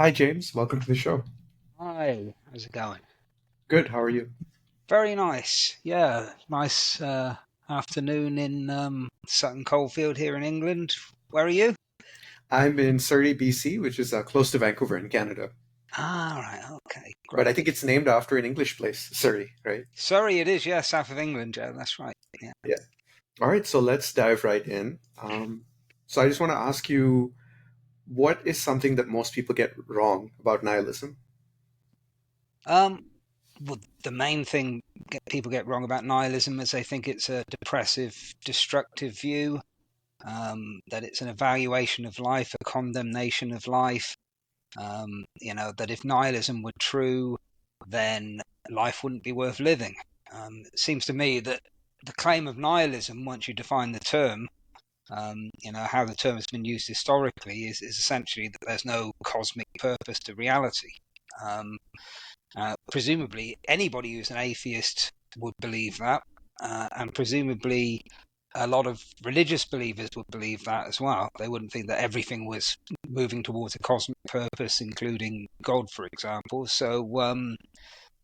Hi, James. Welcome to the show. Hi, how's it going? Good. How are you? Very nice. Yeah, nice afternoon in Sutton Coldfield here in England. Where are you? I'm in Surrey, BC, which is close to Vancouver in Canada. Ah, right, okay, But I great. think it's named after an English place, Surrey, right? Sorry, it is, yeah, south of England, yeah, that's right. Yeah. Yeah. All right. So let's dive right in. So I just want to ask you, what is something that most people get wrong about nihilism? Um, well, the main thing people get wrong about nihilism is they think it's a depressive, destructive view, that it's an evaluation of life, a condemnation of life. That if nihilism were true, then life wouldn't be worth living. It seems to me that the claim of nihilism, once you define the term, how the term has been used historically, is essentially that there's no cosmic purpose to reality. Um, Presumably, anybody who's an atheist would believe that, and presumably, a lot of religious believers would believe that as well. They wouldn't think that everything was moving towards a cosmic purpose, including God, for example. So,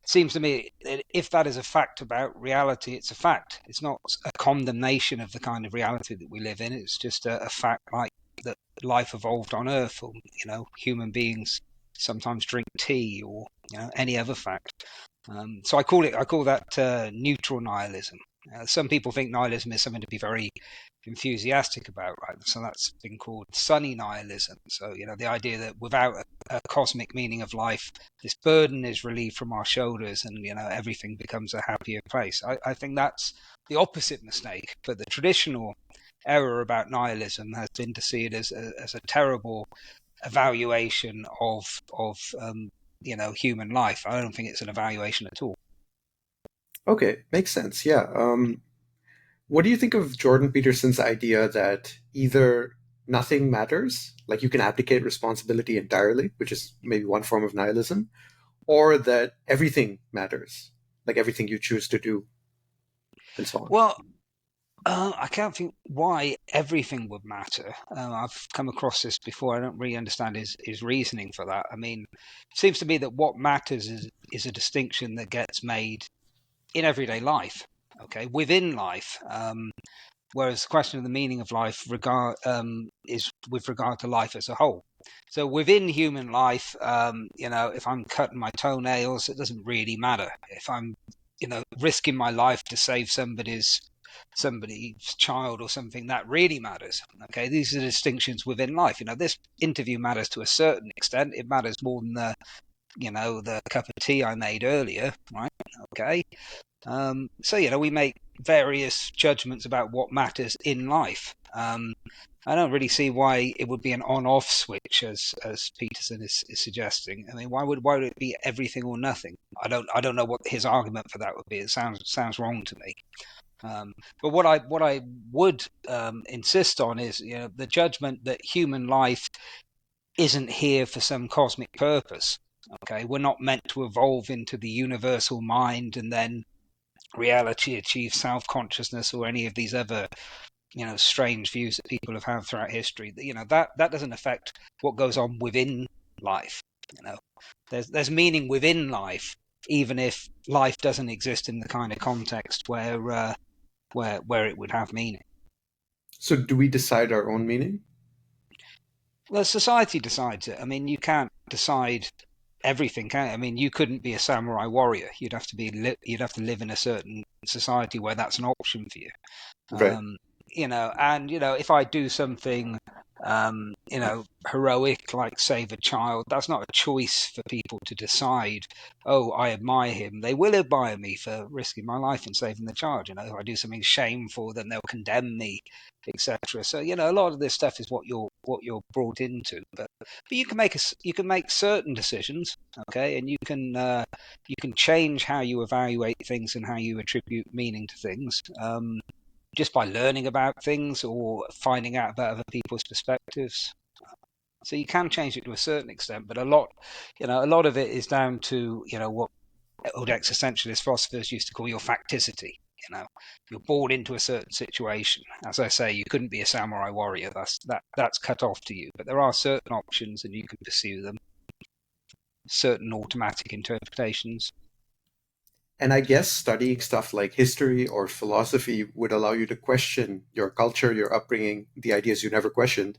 it seems to me that if that is a fact about reality, it's a fact. It's not a condemnation of the kind of reality that we live in. It's just a fact like that life evolved on Earth, or human beings sometimes drink tea, or any other fact. So I call that neutral nihilism. Some people think nihilism is something to be very enthusiastic about, right? So that's been called sunny nihilism. So the idea that without a cosmic meaning of life, this burden is relieved from our shoulders, and everything becomes a happier place. I think that's the opposite mistake. But the traditional error about nihilism has been to see it as a terrible evaluation of human life. I don't think it's an evaluation at all. Okay, makes sense. Yeah. What do you think of Jordan Peterson's idea that either nothing matters, like you can abdicate responsibility entirely, which is maybe one form of nihilism, or that everything matters, like everything you choose to do, and so on. Well, I can't think why everything would matter. I've come across this before. I don't really understand his reasoning for that. I mean, it seems to me that what matters is a distinction that gets made in everyday life. Okay, within life. Whereas the question of the meaning of life is with regard to life as a whole. So within human life, if I'm cutting my toenails, it doesn't really matter. If I'm, risking my life to save somebody's child or something, that really matters. Okay, these are the distinctions within life. This interview matters to a certain extent. It matters more than the cup of tea I made earlier, right? Okay, so we make various judgments about what matters in life. I don't really see why it would be an on-off switch, as Peterson is suggesting. I mean, why would it be everything or nothing? I don't know what his argument for that would be. It sounds wrong to me. But what I would insist on is the judgment that human life isn't here for some cosmic purpose. Okay, we're not meant to evolve into the universal mind and then reality achieves self-consciousness, or any of these other strange views that people have had throughout history. That doesn't affect what goes on within life. There's meaning within life, even if life doesn't exist in the kind of context where it would have meaning. So, do we decide our own meaning? Well, society decides it. I mean, you can't decide everything, can you? I mean, you couldn't be a samurai warrior. You'd have to live in a certain society where that's an option for you. Right. um, and if I do something, heroic, like save a child, that's not a choice for people to decide. Oh, I admire him. They will admire me for risking my life and saving the child. If I do something shameful, then they'll condemn me, etc. So a lot of this stuff is what you're brought into. But you can make certain decisions, okay, and you can change how you evaluate things and how you attribute meaning to things. Just by learning about things or finding out about other people's perspectives. So you can change it to a certain extent, but a lot of it is down to what old existentialist philosophers used to call your facticity. You're born into a certain situation. As I say, you couldn't be a samurai warrior. That's cut off to you. But there are certain options, and you can pursue them. certain automatic interpretations. And I guess studying stuff like history or philosophy would allow you to question your culture, your upbringing, the ideas you never questioned,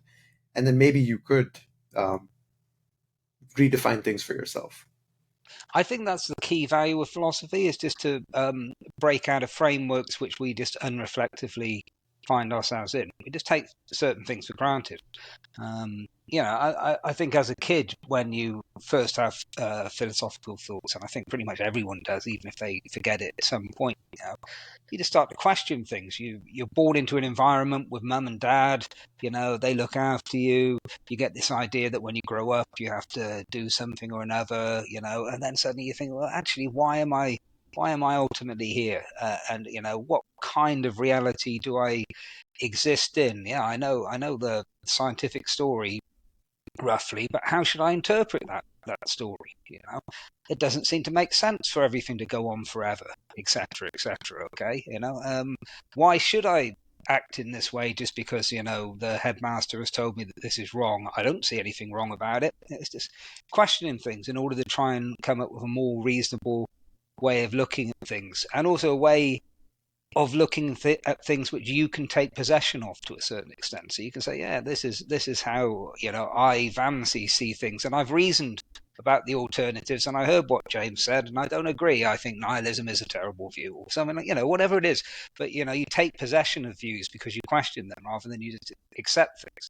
and then maybe you could um, redefine things for yourself. I think that's the key value of philosophy is just to break out of frameworks which we just unreflectively find ourselves in. We just take certain things for granted. I think as a kid, when you first have philosophical thoughts, and I think pretty much everyone does, even if they forget it at some point, you just start to question things. You're born into an environment with mum and dad. They look after you. You get this idea that when you grow up, you have to do something or another. And then suddenly you think, well, actually, why am I ultimately here? And what kind of reality do I exist in? Yeah, I know the scientific story roughly, but how should I interpret that story? It doesn't seem to make sense for everything to go on forever, etc., etc. Okay, why should I act in this way just because the headmaster has told me that this is wrong? I don't see anything wrong about it. It's just questioning things in order to try and come up with a more reasonable way of looking at things, and also a way of looking at things which you can take possession of to a certain extent. So you can say, yeah, this is how I Vamsi see things, and I've reasoned about the alternatives, and I heard what James said, and I don't agree. I think nihilism is a terrible view, or something like whatever it is. But you take possession of views because you question them rather than you just accept things.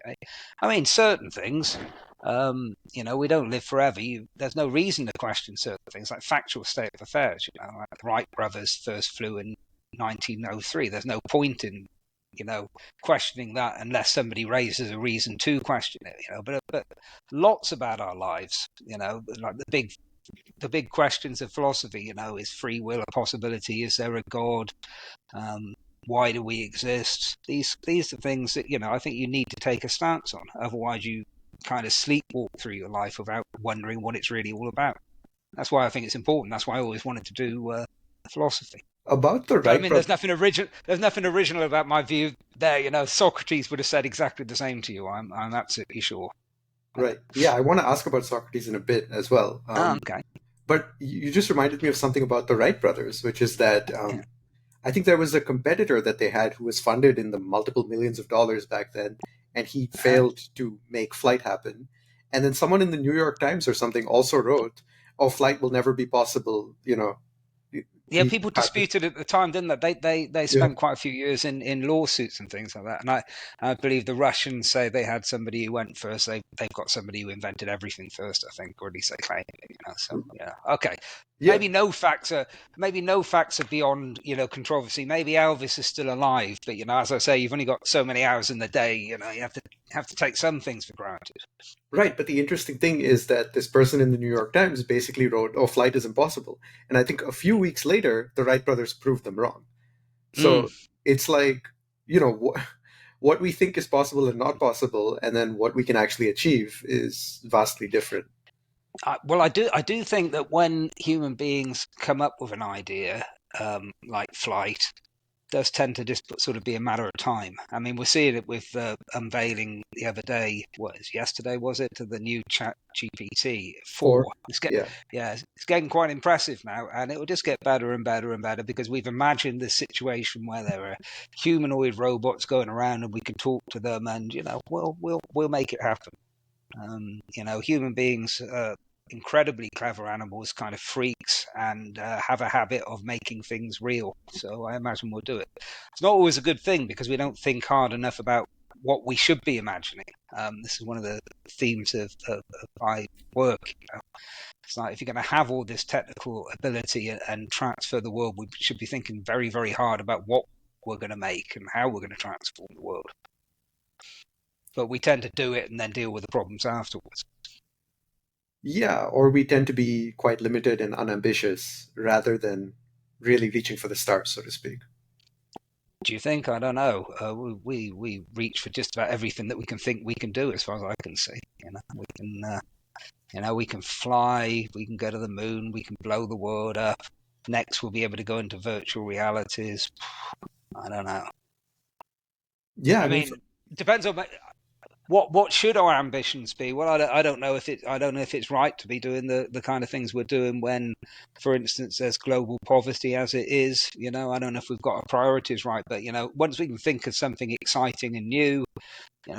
Okay? I mean, certain things. We don't live forever. There's no reason to question certain things, like factual state of affairs. Like the Wright brothers first flew in 1903. There's no point in questioning that unless somebody raises a reason to question it. But lots about our lives. Like the big questions of philosophy. Is free will a possibility? Is there a God? Um, why do we exist? These are things that I think you need to take a stance on. Otherwise, you kind of sleepwalk through your life without wondering what it's really all about. That's why I think it's important. That's why I always wanted to do philosophy. About the So I Wright mean, there's brothers, nothing original. There's nothing original about my view there. Socrates would have said exactly the same to you. I'm absolutely sure. right? Yeah, I want to ask about Socrates in a bit as well. Okay. But you just reminded me of something about the Wright brothers, which is that Yeah. I think there was a competitor that they had who was funded in the multiple millions of dollars back then, and he Uh, failed to make flight happen. And then someone in the New York Times or something also wrote, "Oh, flight will never be possible." Yeah, He people had to, disputed at the time, didn't they? They yeah, spent quite a few years in lawsuits and things like that. And I believe the Russians say they had somebody who went first. They've got somebody who invented everything first, I think, or at least they claim it. So yeah, okay. yeah, Maybe no facts are beyond controversy. Maybe Elvis is still alive, but as I say, you've only got so many hours in the day. You have to take some things for granted. right. But the interesting thing is that this person in the New York Times basically wrote, "Oh, flight is impossible," and I think a few weeks later, the Wright brothers proved them wrong. Mm. So it's like, what we think is possible and not possible, and then what we can actually achieve is vastly different. Well, I do think that when human beings come up with an idea, like flight, does tend to just sort of be a matter of time. I mean, we're seeing it with the unveiling the other day. What is yesterday? Was it to the new Chat GPT For 4? yeah, It's getting quite impressive now, and it will just get better and better and better because we've imagined this situation where there are humanoid robots going around and we can talk to them, and we'll make it happen. Human beings, incredibly clever animals, kind of freaks, and have a habit of making things real. So I imagine we'll do it. It's not always a good thing because we don't think hard enough about what we should be imagining. This is one of the themes of my work. It's like if you're going to have all this technical ability and transfer the world, we should be thinking very, very hard about what we're going to make and how we're going to transform the world. But we tend to do it and then deal with the problems afterwards. yeah, or we tend to be quite limited and unambitious rather than really reaching for the stars, so to speak. Do you think? I don't know. We reach for just about everything that we can think we can do, as far as I can see. We can fly, we can go to the moon, we can blow the world up. Next, we'll be able to go into virtual realities. I don't know. Yeah, I I mean, mean, it depends on. what should our ambitions be? Well, I don't know if I don't know if it's right to be doing the kind of things we're doing when, for instance, there's global poverty as it is. I don't know if we've got our priorities right, but once we can think of something exciting and new,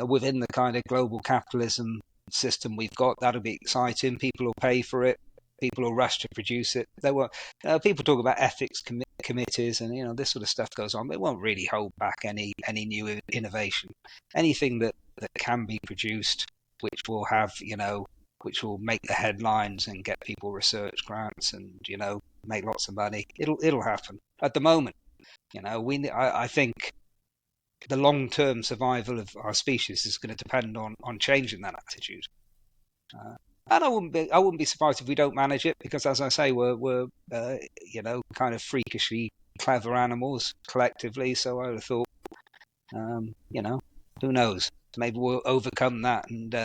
within the kind of global capitalism system we've got, that'll be exciting. People will pay for it. People will rush to produce it. People talk about ethics committees, and this sort of stuff goes on. But it won't really hold back any new innovation. Anything that can be produced, which will have which will make the headlines and get people research grants and make lots of money. It'll happen. At the moment, I think the long term survival of our species is going to depend on changing that attitude. Uh, and I wouldn't be surprised if we don't manage it, because as I say, kind of freakishly clever animals collectively. So I would have thought, um, you know, who knows? Maybe we'll overcome that and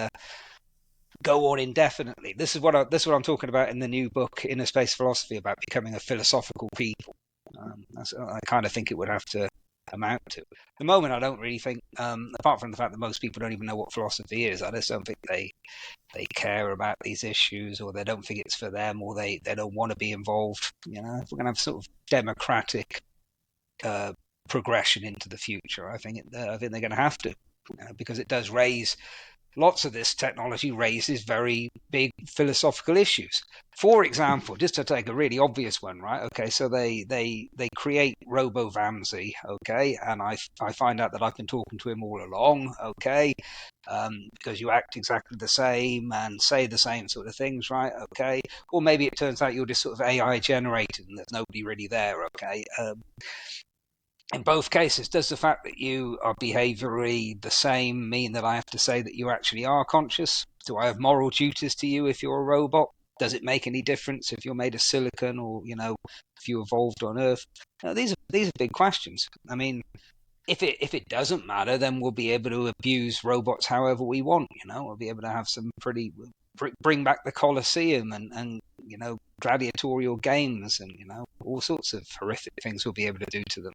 go on indefinitely. This is what I'm talking about in the new book, Inner Space Philosophy, about becoming a philosophical people. I kind of think it would have to amount to. At the moment, I don't really think, apart from the fact that most people don't even know what philosophy is, I just don't think they care about these issues, or they don't think it's for them, or they don't want to be involved. If we're going to have sort of democratic uh, progression into the future, I think they're going to have to, because it does raise lots of this technology raises very big philosophical issues. For example, just to take a really obvious one, right? Okay, so they create Robo Vamsi, okay, and I find out that I've been talking to him all along, okay, because you act exactly the same and say the same sort of things, right? Okay, or maybe it turns out you're just sort of AI generated and there's nobody really there, okay. In both cases, does the fact that you are behaviorally the same mean that I have to say that you actually are conscious? Do I have moral duties to you if you're a robot? Does it make any difference if you're made of silicon, or if you evolved on Earth? These are big questions. I mean, if it doesn't matter, then we'll be able to abuse robots however we want. We'll be able to have some pretty bring back the Colosseum and gladiatorial games, and all sorts of horrific things we'll be able to do to them.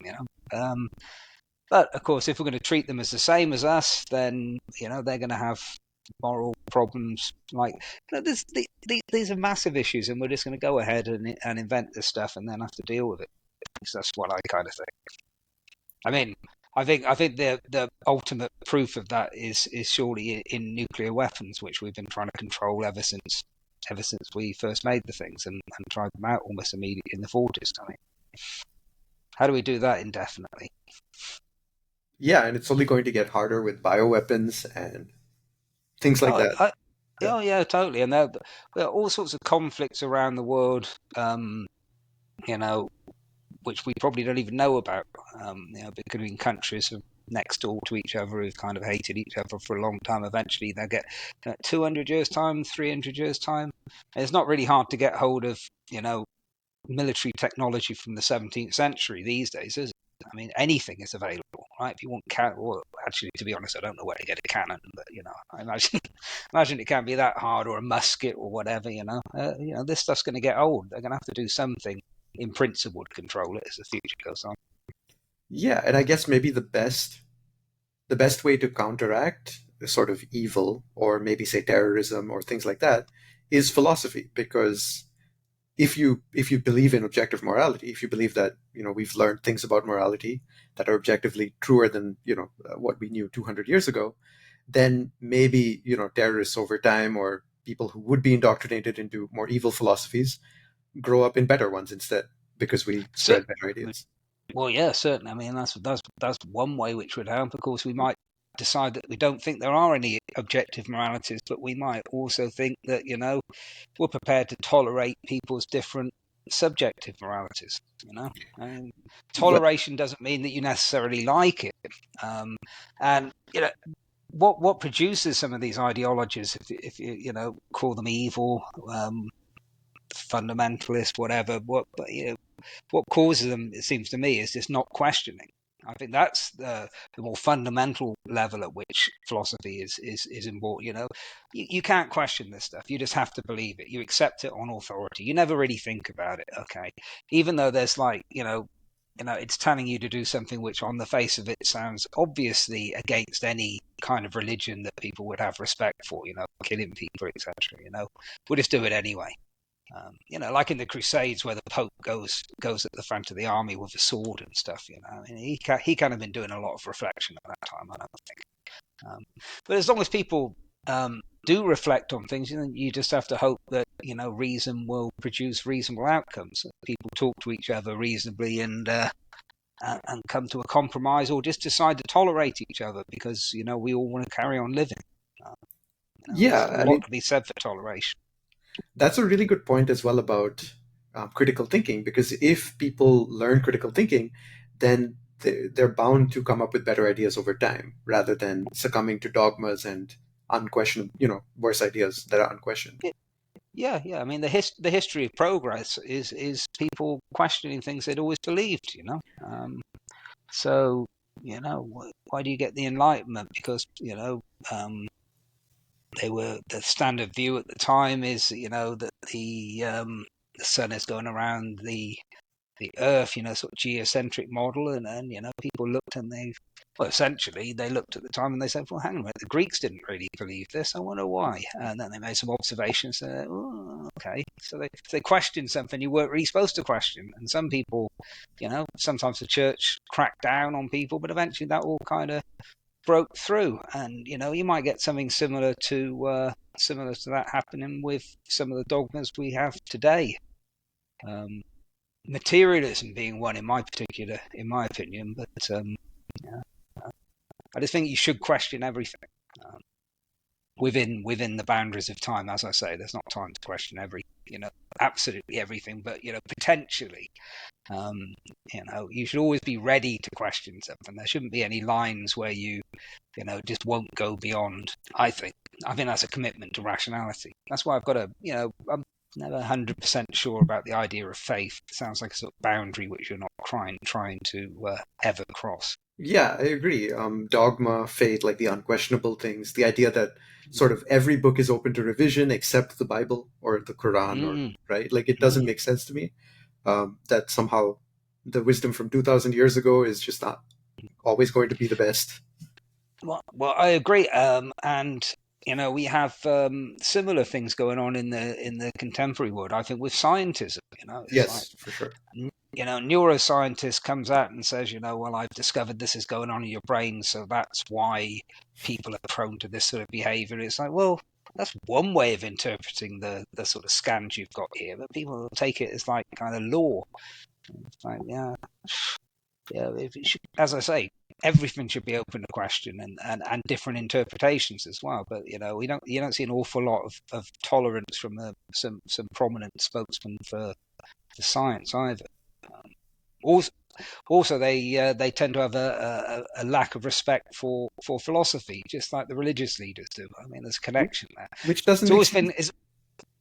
But of course, if we're going to treat them as the same as us, then they're going to have moral problems. Like, these are massive issues, and we're just going to go ahead and invent this stuff and then have to deal with it. That's what I kind of think. I mean, I think the ultimate proof of that is surely in nuclear weapons, which we've been trying to control ever since we first made the things, and tried them out almost immediately in the 40s. I mean, how do we do that indefinitely? Yeah, and it's only going to get harder with bioweapons and things like Oh, that. Yeah. oh yeah, totally. And there are all sorts of conflicts around the world, you know, which we probably don't even know about, between countries next door to each other who've kind of hated each other for a long time. Eventually, they'll get 200 years' time, 300 years' time. And it's not really hard to get hold of, military technology from the 17th century these days, is it? I mean, anything is available, right? If you want well, actually, to be honest, I don't know where to get a cannon, but I imagine, imagine it can't be that hard, or a musket, or whatever. This stuff's going to get old. They're going to have to do something in principle to control it as the future goes on. Yeah, and I guess maybe the best way to counteract the sort of evil, or maybe say terrorism or things like that, is philosophy. Because if you believe in objective morality, if you believe that we've learned things about morality that are objectively truer than what we knew 200 years ago, then maybe terrorists over time, or people who would be indoctrinated into more evil philosophies, grow up in better ones instead, because we So, spread better ideas. well, yeah, certainly. I mean, that's one way which would help. Of course, we might decide that we don't think there are any objective moralities, but we might also think that we're prepared to tolerate people's different subjective moralities. I mean, Well, toleration doesn't mean that you necessarily like it. Um, and what produces some of these ideologies, if you call them evil, fundamentalist, whatever, what causes them, it seems to me, is just not questioning. I think that's the more fundamental level at which philosophy is important. You can't question this stuff. You just have to believe it. You accept it on authority. You never really think about it. Okay, even though there's, like, it's telling you to do something which on the face of it sounds obviously against any kind of religion that people would have respect for, killing people, etc. We'll just do it anyway. Like in the Crusades where the Pope goes at the front of the army with a sword and stuff. I mean, he kind of been doing a lot of reflection at that time, I don't think. But as long as people do reflect on things, you just have to hope that reason will produce reasonable outcomes. That people talk to each other reasonably and come to a compromise, or just decide to tolerate each other because we all want to carry on living. Uh, there's a Yeah, I lot mean, to be said for toleration. that's a really good point as well about critical thinking, because if people learn critical thinking, then they're bound to come up with better ideas over time rather than succumbing to dogmas and unquestioned, worse ideas that are unquestioned. Yeah, yeah. I mean, the history of progress is people questioning things they'd always believed. So why do you get the Enlightenment? Because they were the standard view at the time is that the sun is going around the Earth, sort of geocentric model, and people looked and essentially they looked at the time and they said, well, hang on a minute, the Greeks didn't really believe this. I wonder why. And then they made some observations. Oh, okay, so they questioned something you weren't really supposed to question. And some people, sometimes the church cracked down on people, but eventually that all kind of broke through. And you might get something similar to that happening with some of the dogmas we have today. Um, Materialism being one in my opinion, but yeah, I just think you should question everything um, within the boundaries of time. As I say, there's not time to question absolutely everything, but potentially, um, you should always be ready to question something. There shouldn't be any lines where just won't go beyond. I think that's a commitment to rationality. That's why I've got I'm never 100% sure about the idea of faith. It sounds like a sort of boundary which you're not trying to ever cross. Yeah, I agree. Dogma, faith, like the unquestionable things, the idea that sort of every book is open to revision except the Bible or the Quran, or Mm, right, like it doesn't mm. make sense to me. That somehow the wisdom from 2,000 years ago is just not always going to be the best. Well, I agree. And we have similar things going on in the contemporary world. I think with scientism, it's like Yes, for sure. neuroscientist comes out and says, well, I've discovered this is going on in your brain, so that's why people are prone to this sort of behavior. It's like, well, that's one way of interpreting the sort of scans you've got here, but people take it as like kind of law. It's like, yeah, yeah. As I say, everything should be open to question and different interpretations as well. But you don't see an awful lot of tolerance from some prominent spokesmen for science either. Um, also, also they tend to have a lack of respect for philosophy, just like the religious leaders do. I mean, there's a connection there. Which doesn't It's make always sense.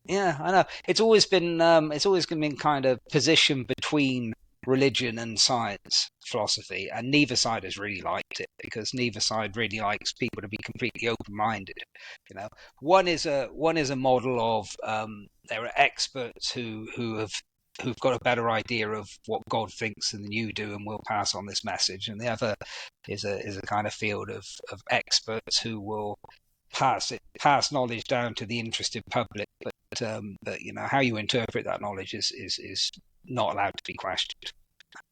been yeah, I know. It's always been kind of positioned between religion and science philosophy, and neither side has really liked it because neither side really likes people to be completely open-minded. You know, one is a model of there are experts who've got a better idea of what God thinks than you do, and will pass on this message. And the other is a kind of field of experts who will pass knowledge down to the interested public, but how you interpret that knowledge is not allowed to be questioned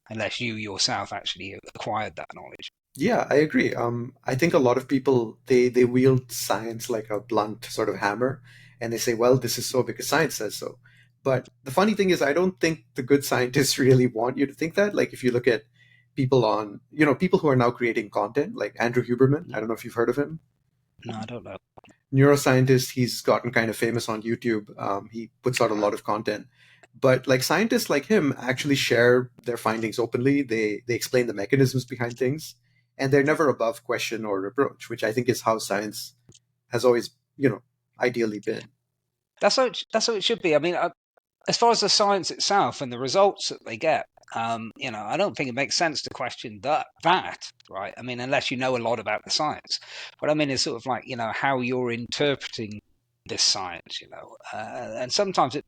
unless you yourself actually acquired that knowledge. Yeah, I agree. I think a lot of people they wield science like a blunt sort of hammer, and they say, "Well, this is so because science says so." But the funny thing is, I don't think the good scientists really want you to think that. Like, if you look at people people who are now creating content, like Andrew Huberman. I don't know if you've heard of him. No, I don't know. Neuroscientist. He's gotten kind of famous on YouTube. He puts out a lot of content. But like scientists like him actually share their findings openly. They explain the mechanisms behind things, and they're never above question or reproach, which I think is how science has always, ideally been. That's how it should be. I mean, as far as the science itself and the results that they get, I don't think it makes sense to question that, right? I mean, unless you know a lot about the science. What I mean is sort of like, how you're interpreting this science, and sometimes it,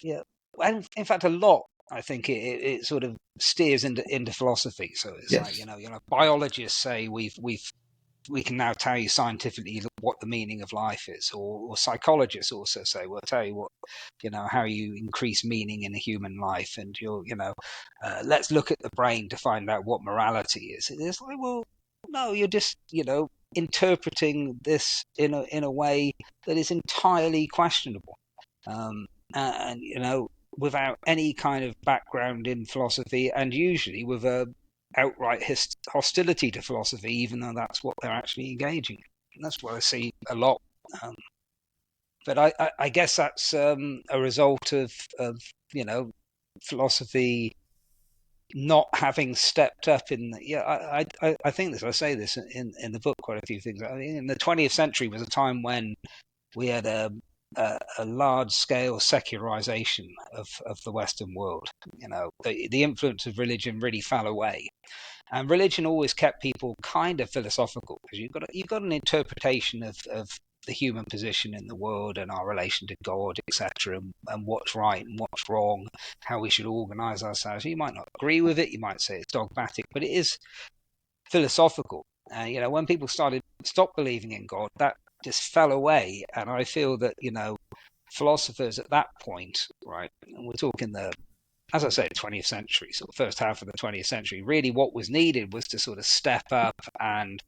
yeah, and in fact, a lot. I think it sort of steers into philosophy. So it's like Yes. biologists say we can now tell you scientifically what the meaning of life is, or psychologists also say we'll tell you what how you increase meaning in a human life, and let's look at the brain to find out what morality is. It's like, well, no, you're just interpreting this in a way that is entirely questionable, um, and without any kind of background in philosophy, and usually with a outright hostility to philosophy, even though that's what they're actually engaging in. And that's what I see a lot. Um, but I guess that's a result of philosophy not having stepped up in I think this, I say this in the book, quite a few things. I mean, in the 20th century was a time when we had a large scale secularization of the Western world. The influence of religion really fell away, and religion always kept people kind of philosophical, because you've got an interpretation of the human position in the world and our relation to God, etc., and what's right and what's wrong, how we should organize ourselves. You might not agree with it, you might say it's dogmatic, but it is philosophical. When people stop believing in God, that just fell away, and I feel that philosophers at that point, right, and we're talking as I say, 20th century, sort of first half of the 20th century, really what was needed was to sort of step up and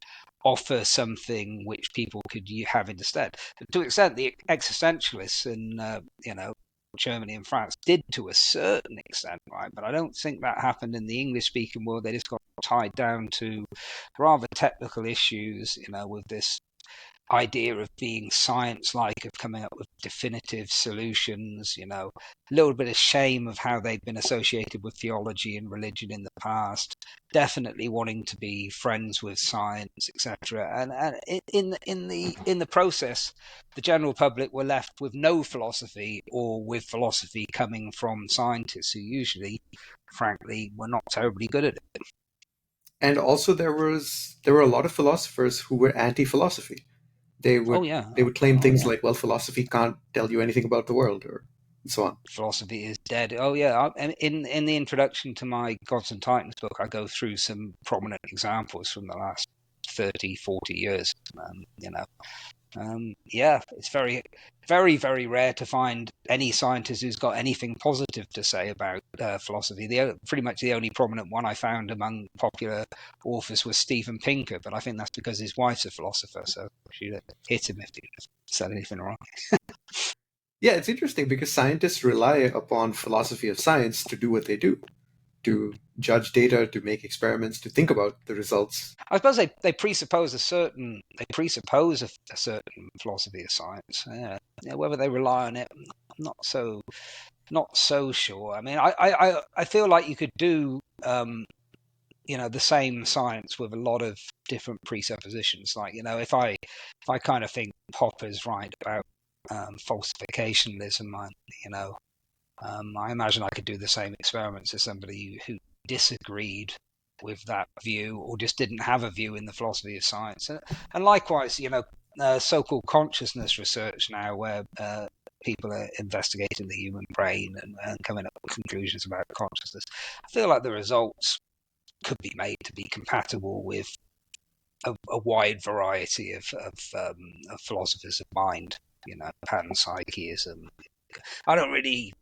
offer something which people could have instead. To an extent, the existentialists in Germany and France did to a certain extent, right? But I don't think that happened in the English-speaking world. They just got tied down to rather technical issues, with this idea of being science-like, of coming up with definitive solutions, a little bit of shame of how they've been associated with theology and religion in the past, definitely wanting to be friends with science, etc. And in the process, the general public were left with no philosophy, or with philosophy coming from scientists who usually, frankly, were not terribly good at it. And also there were a lot of philosophers who were anti-philosophy. They Oh would yeah, they would claim oh things yeah. like, well, philosophy can't tell you anything about the world, or and so on. Philosophy is dead. Oh yeah, in the introduction to my Gods and Titans book, I go through some prominent examples from the last 30, 40 years. Yeah, it's very, very, very rare to find any scientist who's got anything positive to say about philosophy. Pretty much the only prominent one I found among popular authors was Steven Pinker, but I think that's because his wife's a philosopher, so she'd hit him if he said anything wrong. Yeah, it's interesting because scientists rely upon philosophy of science to do what they do, to judge data, to make experiments, to think about the results. I suppose they presuppose a certain philosophy of science. Yeah. Yeah, whether they rely on it, I'm not so sure. I mean, I feel like you could do the same science with a lot of different presuppositions. Like if I kind of think Popper's right about falsificationism, I imagine I could do the same experiments as somebody who disagreed with that view, or just didn't have a view in the philosophy of science. And likewise, so-called consciousness research now, where people are investigating the human brain and coming up with conclusions about consciousness. I feel like the results could be made to be compatible with a wide variety of philosophers of mind, panpsychism. I don't really,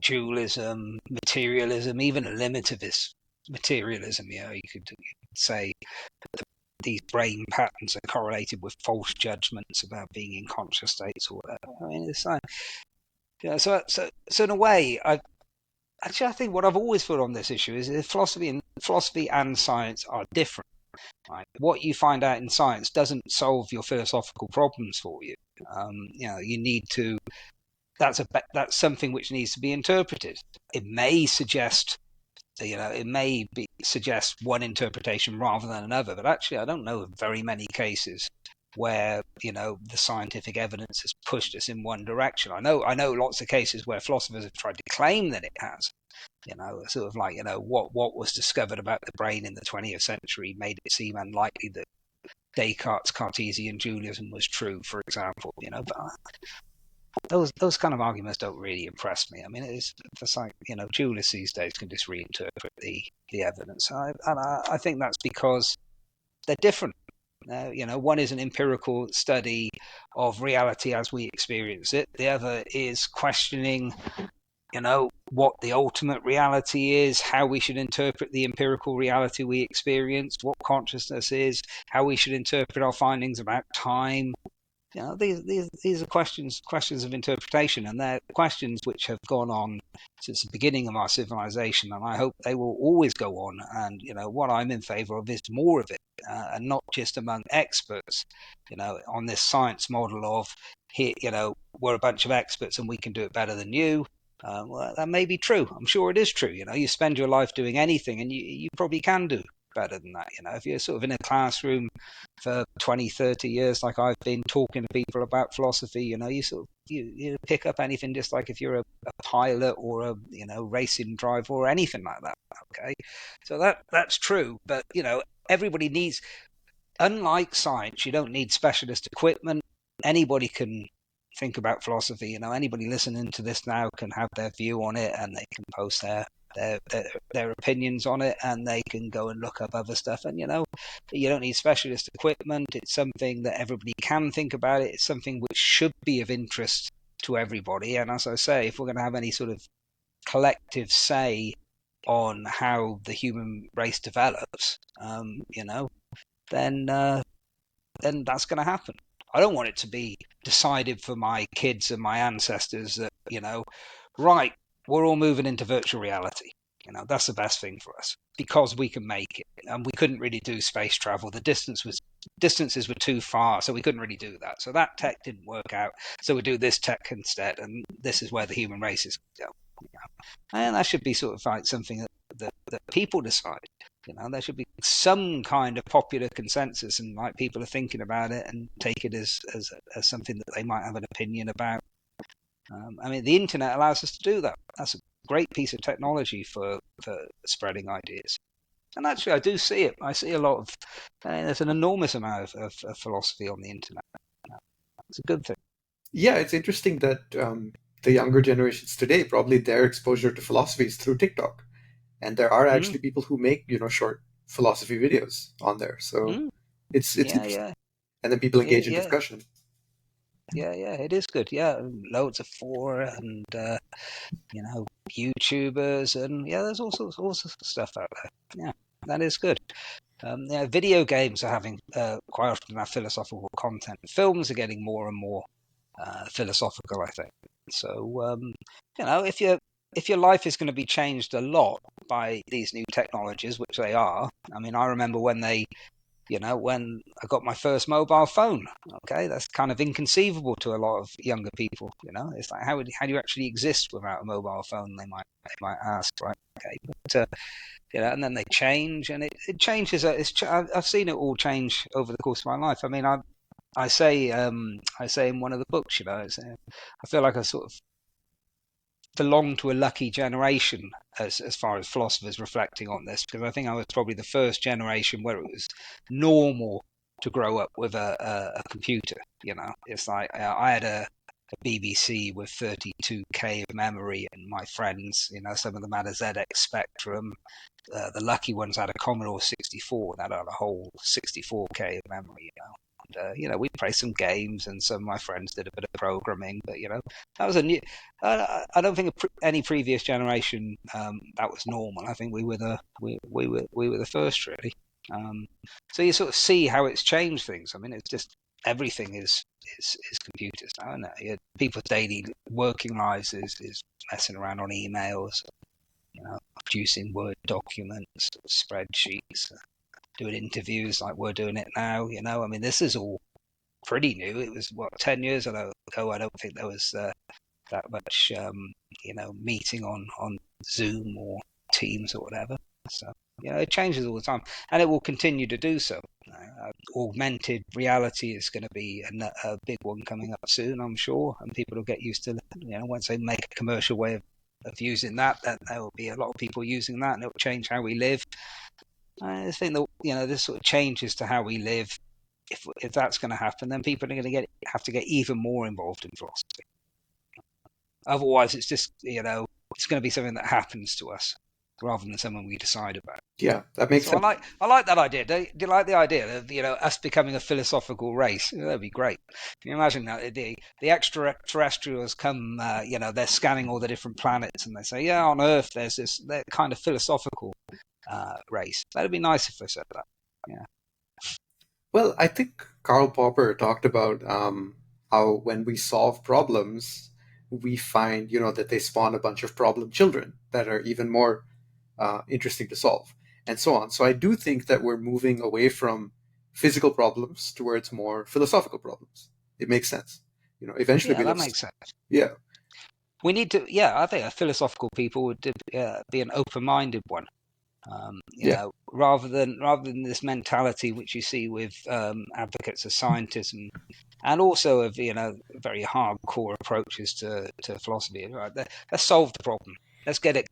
dualism, materialism, even eliminativist materialism. You could say these brain patterns are correlated with false judgments about being in conscious states or whatever. I mean, it's like, so in a way, I think what I've always put on this issue is that philosophy and science are different. Right? What you find out in science doesn't solve your philosophical problems for you. You need to that's something which needs to be interpreted. It may suggest one interpretation rather than another, but actually I don't know of very many cases where the scientific evidence has pushed us in one direction. I know lots of cases where philosophers have tried to claim that it has. Sort of like what was discovered about the brain in the 20th century made it seem unlikely that Descartes' Cartesian dualism was true, for example. But those kind of arguments don't really impress me. I mean, it's like, jurists these days can just reinterpret the evidence. I think that's because they're different. One is an empirical study of reality as we experience it. The other is questioning, what the ultimate reality is, how we should interpret the empirical reality we experience, what consciousness is, how we should interpret our findings about time. These are questions of interpretation, and they're questions which have gone on since the beginning of our civilization, and I hope they will always go on. And what I'm in favour of is more of it, and not just among experts. On this science model of here, we're a bunch of experts and we can do it better than you. Well, that may be true. I'm sure it is true. You spend your life doing anything, and you probably can do better than that. If you're sort of in a classroom for 20, 30 years, like I've been talking to people about philosophy, you sort of you pick up anything, just like if you're a pilot or a racing driver or anything like that. Okay, so that's true, but everybody needs, unlike science, you don't need specialist equipment. Anybody can think about philosophy. Anybody listening to this now can have their view on it, and they can post their, their their opinions on it, and they can go and look up other stuff. And you don't need specialist equipment. It's something that everybody can think about. It's something which should be of interest to everybody. And as I say, if we're going to have any sort of collective say on how the human race develops, then then that's going to happen. I don't want it to be decided for my kids and my ancestors that, right, we're all moving into virtual reality. That's the best thing for us because we can make it. And we couldn't really do space travel. Distances were too far, so we couldn't really do that. So that tech didn't work out. So we do this tech instead, and this is where the human race is going. And that should be sort of like something that people decide. There should be some kind of popular consensus, and like people are thinking about it and take it as something that they might have an opinion about. I mean, the internet allows us to do that. That's a great piece of technology for spreading ideas. And actually, I do see it. I see a lot of. There's an enormous amount of philosophy on the internet. It's a good thing. Yeah, it's interesting that the younger generations today, probably their exposure to philosophy is through TikTok. And there are Mm, actually people who make, short philosophy videos on there. So mm, it's yeah, interesting. yeah, And then people yeah, engage in yeah, discussion. yeah. It is good. Yeah, loads of fora and YouTubers, and yeah, there's all sorts of stuff out there. Yeah, that is good. Yeah, video games are having quite often have philosophical content. Films are getting more and more philosophical, I think. So, if your life is going to be changed a lot by these new technologies, which they are. I mean, I remember when I got my first mobile phone. Okay, that's kind of inconceivable to a lot of younger people. It's like how do you actually exist without a mobile phone? They might ask, right? Okay, but and then they change, and it changes. I've seen it all change over the course of my life. I mean, I say in one of the books, I feel like I sort of belong to a lucky generation as far as philosophers reflecting on this, because I think I was probably the first generation where it was normal to grow up with a computer. It's like I had a BBC with 32K of memory, and my friends, some of them had a ZX Spectrum. The lucky ones had a Commodore 64 that had a whole 64K of memory. We played some games, and some of my friends did a bit of programming. But that was a new. I don't think any previous generation that was normal. I think we were the first, really. Um, so you sort of see how it's changed things. I mean, it's just everything is computers now, isn't it? People's daily working lives is messing around on emails, producing Word documents, spreadsheets, doing interviews like we're doing it now. I mean, this is all pretty new. It was 10 years ago. I don't think there was that much, meeting on Zoom or Teams or whatever. So it changes all the time, and it will continue to do so. Augmented reality is going to be a big one coming up soon, I'm sure, and people will get used to it. Once they make a commercial way of using that, then there will be a lot of people using that, and it will change how we live. I think that this sort of changes to how we live. If that's going to happen, then people are going to have to get even more involved in philosophy. Otherwise, it's just it's going to be something that happens to us rather than something we decide about. Yeah, that makes So I sense. like I like that idea. Do you like the idea of us becoming a philosophical race? That'd be great. Can you imagine that the extraterrestrials come? They're scanning all the different planets and they say, yeah, on Earth there's this that kind of philosophical race. That'd be nice if I said that. Yeah, Well, I think Karl Popper talked about how when we solve problems, we find, that they spawn a bunch of problem children that are even more interesting to solve, and so on. So I do think that we're moving away from physical problems towards more philosophical problems. It makes sense. Eventually yeah, we'll that have, makes sense. yeah, We need to. Yeah, I think a philosophical people would be an open-minded one. yeah, Rather than this mentality which you see with advocates of scientism and also of very hardcore approaches to philosophy. Right, let's solve the problem. Let's get it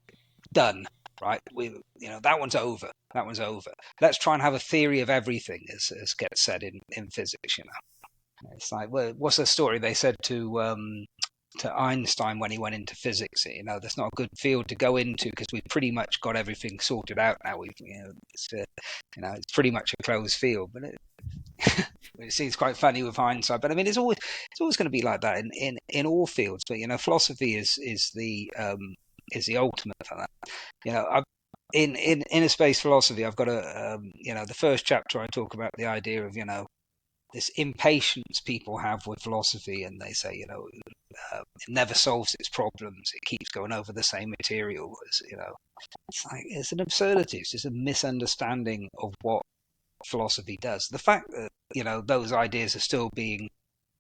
done. Right, that one's over. That one's over. Let's try and have a theory of everything, as gets said in physics. It's like, well, what's the story they said to Einstein when he went into physics? That's not a good field to go into because we've pretty much got everything sorted out now. It's pretty much a closed field. But it seems quite funny with hindsight. But I mean, it's always going to be like that in all fields. But philosophy is the ultimate for that. In a space philosophy, I've got the first chapter I talk about the idea of this impatience people have with philosophy, and they say it never solves its problems. It keeps going over the same material. It's an absurdity. It's just a misunderstanding of what philosophy does. The fact that those ideas are still being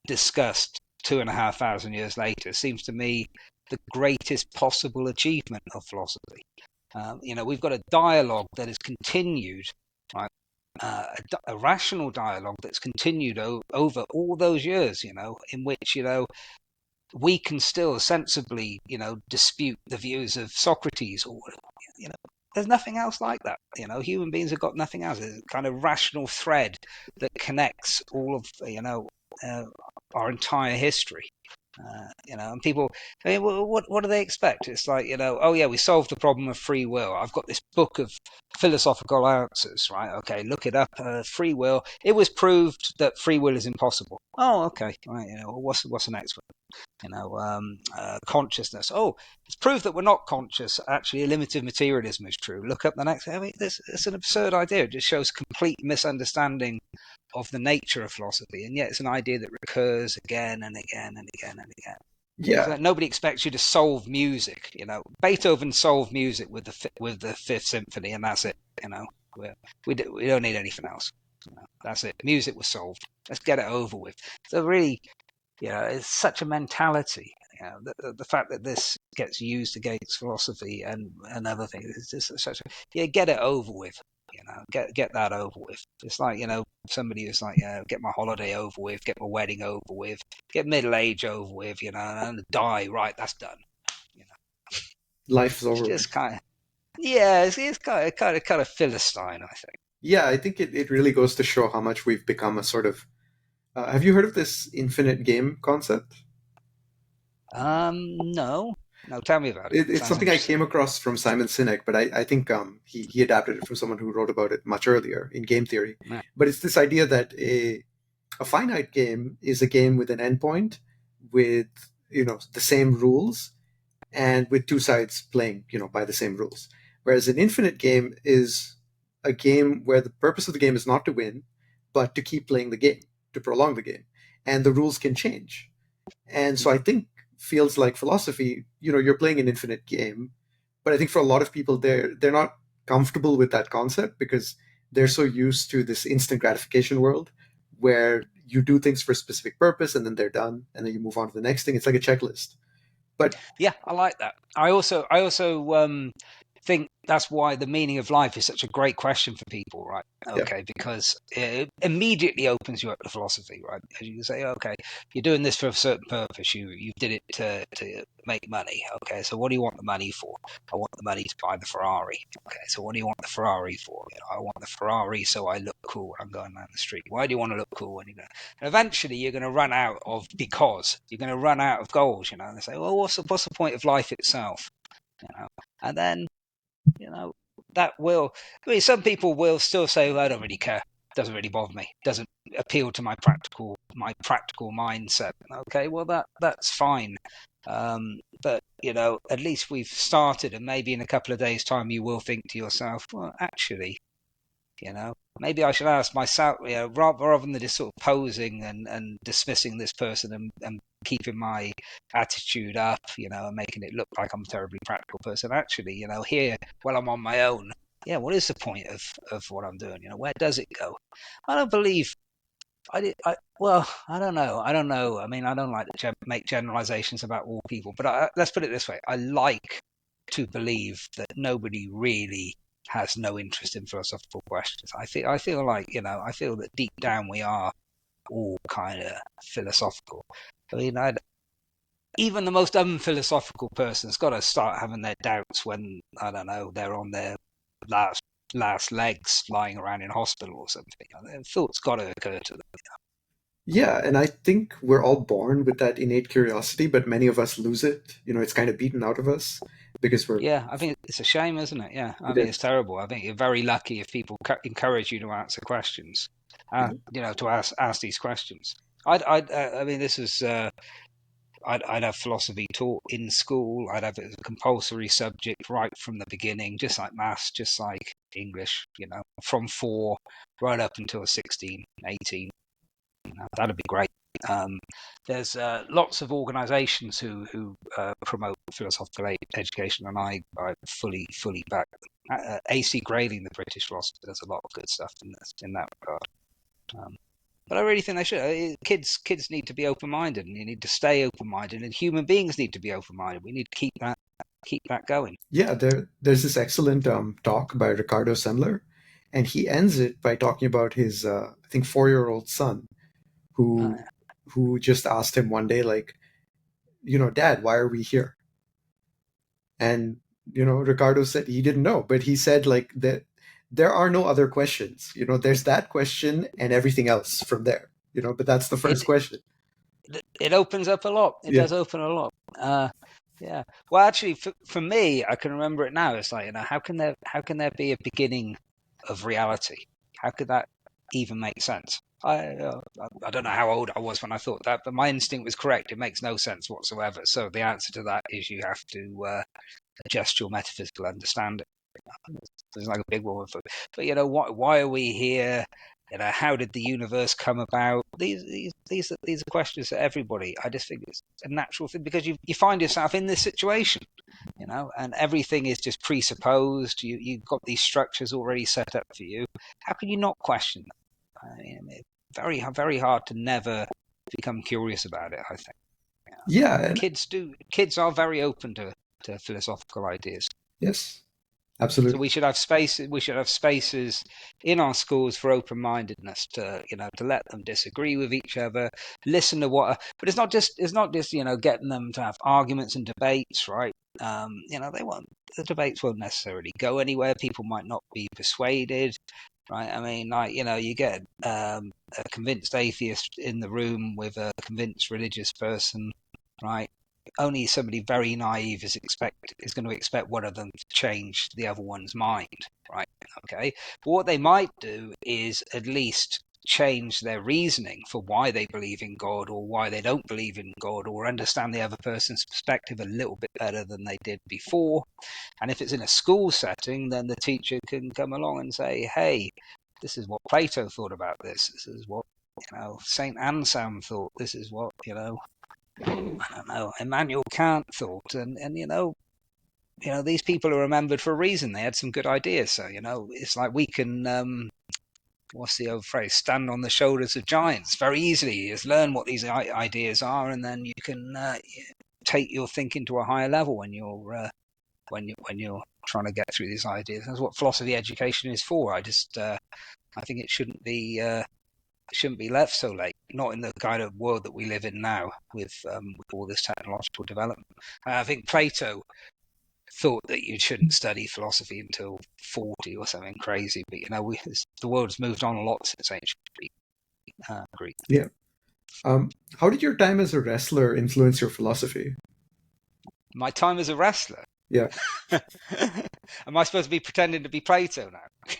discussed 2,500 years later seems to me the greatest possible achievement of philosophy. We've got a dialogue that has continued, right? A rational dialogue that's continued over all those years, in which we can still sensibly, dispute the views of Socrates, or you know, there's nothing else like that. Human beings have got nothing else. It's a kind of rational thread that connects all of uh, our entire history. And people, I mean, what do they expect? It's like, oh yeah, we solved the problem of free will. I've got this book of philosophical answers, right? Okay, look it up. Free will. It was proved that free will is impossible. Oh, okay, right. What's the next one? Consciousness. Oh, it's proved that we're not conscious. Actually, limited materialism is true. Look up the next. I mean, it's an absurd idea. It just shows complete misunderstanding of the nature of philosophy, and yet it's an idea that recurs again and again and again and again. It's yeah. like nobody expects you to solve music. Beethoven solved music with the Fifth Symphony, and that's it. We don't need anything else. That's it. Music was solved. Let's get it over with. So really, it's such a mentality. The fact that this gets used against philosophy and other things is just such a get it over with. Get that over with. It's like somebody who's like, get my holiday over with, get my wedding over with, get middle age over with, and die. Right, that's done. You know, Life is it's over just with. kind of yeah, it's kind of philistine, I think. Yeah, I think it really goes to show how much we've become a sort of. Have you heard of this infinite game concept? No, no, tell me about it. It's Sounds something I interesting. came across from Simon Sinek, but I think he adapted it from someone who wrote about it much earlier in game theory. Yeah, But it's this idea that a finite game is a game with an endpoint, with the same rules, and with two sides playing by the same rules. Whereas an infinite game is a game where the purpose of the game is not to win, but to keep playing the game, to prolong the game, and the rules can change. And so I think feels like philosophy, you're playing an infinite game, but I think for a lot of people they're not comfortable with that concept because they're so used to this instant gratification world where you do things for a specific purpose and then they're done and then you move on to the next thing. It's like a checklist. But yeah, I like that. I also think that's why the meaning of life is such a great question for people, right? Yeah. Okay, because it immediately opens you up to philosophy, right? As you say, okay, you're doing this for a certain purpose. You did it to make money. Okay, so what do you want the money for? I want the money to buy the Ferrari. Okay, so what do you want the Ferrari for? I want the Ferrari so I look cool when I'm going down the street. Why do you want to look cool when you go? And eventually you're going to run out of because you're going to run out of goals, And they say, well, what's the point of life itself? And then that will. I mean, some people will still say, well, "I don't really care. Doesn't really bother me. Doesn't appeal to my practical mindset." Okay, well that's fine. But at least we've started, and maybe in a couple of days' time, you will think to yourself, "Well, actually, maybe I should ask myself, rather than just sort of posing and dismissing this person and keeping my attitude up, and making it look like I'm a terribly practical person. Actually, here, while I'm on my own, yeah, what is the point of what I'm doing? Where does it go? I don't believe well, I don't know. I don't know. I mean, I don't like to make generalizations about all people, but let's put it this way: I like to believe that nobody really has no interest in philosophical questions. I feel like I feel that deep down we are all kind of philosophical. I mean, even the most unphilosophical person's got to start having their doubts when I don't know they're on their last last legs lying around in hospital or something. Their thoughts got to occur to them. Yeah, and I think we're all born with that innate curiosity, but many of us lose it. It's kind of beaten out of us because we're. Yeah, I think it's a shame, isn't it? Yeah, I It think it's is. terrible. I think you're very lucky if people encourage you to answer questions, Yeah. to ask these questions. I mean, this is I'd have philosophy taught in school. I'd have it as a compulsory subject right from the beginning, just like maths, just like English. From 4 right up until 16, 18. That'd be great. Um, there's lots of organisations who promote philosophical education, and I fully back them. AC Grayling, the British philosopher, does a lot of good stuff in that regard. Um, but I really think they should. Kids need to be open minded, and you need to stay open minded, and human beings need to be open minded. We need to keep that going. Yeah, there's this excellent talk by Ricardo Semler, and he ends it by talking about his, I think, 4-year-old son who Uh, who just asked him one day, like, Dad, why are we here? And Ricardo said he didn't know, but he said like that there are no other questions. There's that question and everything else from there. But that's the it first question. it opens up a lot. It Yeah. does open a lot. Yeah. Well, actually, for me, I can remember it now. It's like how can there be a beginning of reality? How could that even make sense? I don't know how old I was when I thought that, but my instinct was correct. It makes no sense whatsoever. So the answer to that is you have to adjust your metaphysical understanding. It's like a big one. But why are we here? How did the universe come about? These are questions that everybody. I just think it's a natural thing because you find yourself in this situation, and everything is just presupposed. You've got these structures already set up for you. How can you not question them? I mean, it's very hard to never become curious about it. I think. Yeah, And and kids are very open to philosophical ideas. yes, So absolutely. we should have spaces. We should have spaces in our schools for open-mindedness to let them disagree with each other, listen to what. But it's not just getting them to have arguments and debates, right? They won't. The debates won't necessarily go anywhere. People might not be persuaded, right? I mean, like you get a convinced atheist in the room with a convinced religious person, right? Only somebody very naive is going to expect one of them to change the other one's mind, right? Okay, but what they might do is at least change their reasoning for why they believe in God or why they don't believe in God, or understand the other person's perspective a little bit better than they did before. And if it's in a school setting, then the teacher can come along and say, "Hey, this is what Plato thought about this. This is what Saint Anselm thought. This is what I don't know, Immanuel Kant thought, and these people are remembered for a reason. They had some good ideas. So it's like we can, what's the old phrase? Stand on the shoulders of giants very easily. You just learn what these ideas are, and then you can take your thinking to a higher level when you're when you're trying to get through these ideas. That's what philosophy education is for. I think it shouldn't be left so late. Not in the kind of world that we live in now with all this technological development. I think Plato thought that you shouldn't study philosophy until 40 or something crazy. But the world's moved on a lot since ancient Greek. Yeah. How did your time as a wrestler influence your philosophy? My time as a wrestler. Yeah. Am I supposed to be pretending to be Plato now?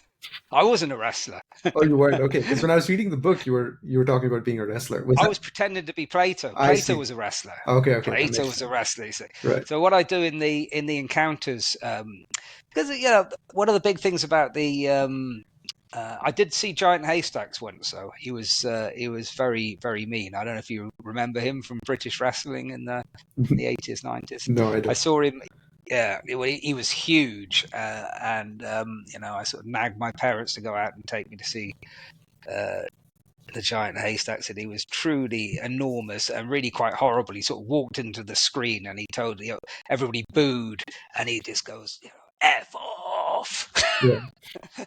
I wasn't a wrestler. Oh, you weren't. Okay, because when I was reading the book, you were talking about being a wrestler. Was I that? was pretending to be Plato. I Plato see. was a wrestler. Okay, okay, that Plato makes was a sense. wrestler. You see. Right. So what I do in the encounters, because one of the big things about the I did see Giant Haystacks once, so he was very very mean. I don't know if you remember him from British wrestling in the 80s 90s. No, I I don't. saw him. Yeah, he was huge, and I sort of nagged my parents to go out and take me to see uh, the Giant Haystacks, and he was truly enormous and really quite horrible. He sort of walked into the screen and he told everybody booed, and he just goes, "F off." Yeah.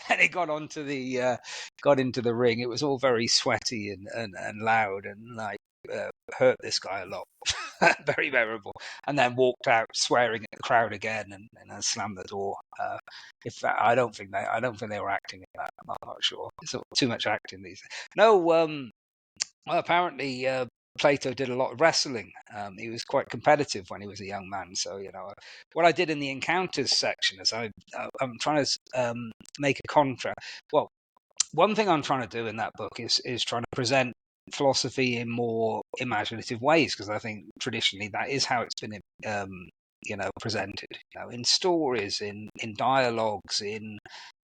And he got into the ring. It was all very sweaty and loud, and like hurt this guy a lot. Very memorable. And then walked out swearing at the crowd again, and slammed the door. If I don't think they were acting in that. I'm not sure. It's too much acting these days. No, well, apparently Plato did a lot of wrestling. He was quite competitive when he was a young man. So what I did in the encounters section is I'm trying to make a contrast. Well, one thing I'm trying to do in that book is trying to present philosophy in more imaginative ways, because I think traditionally that is how it's been presented, in stories, in dialogues, in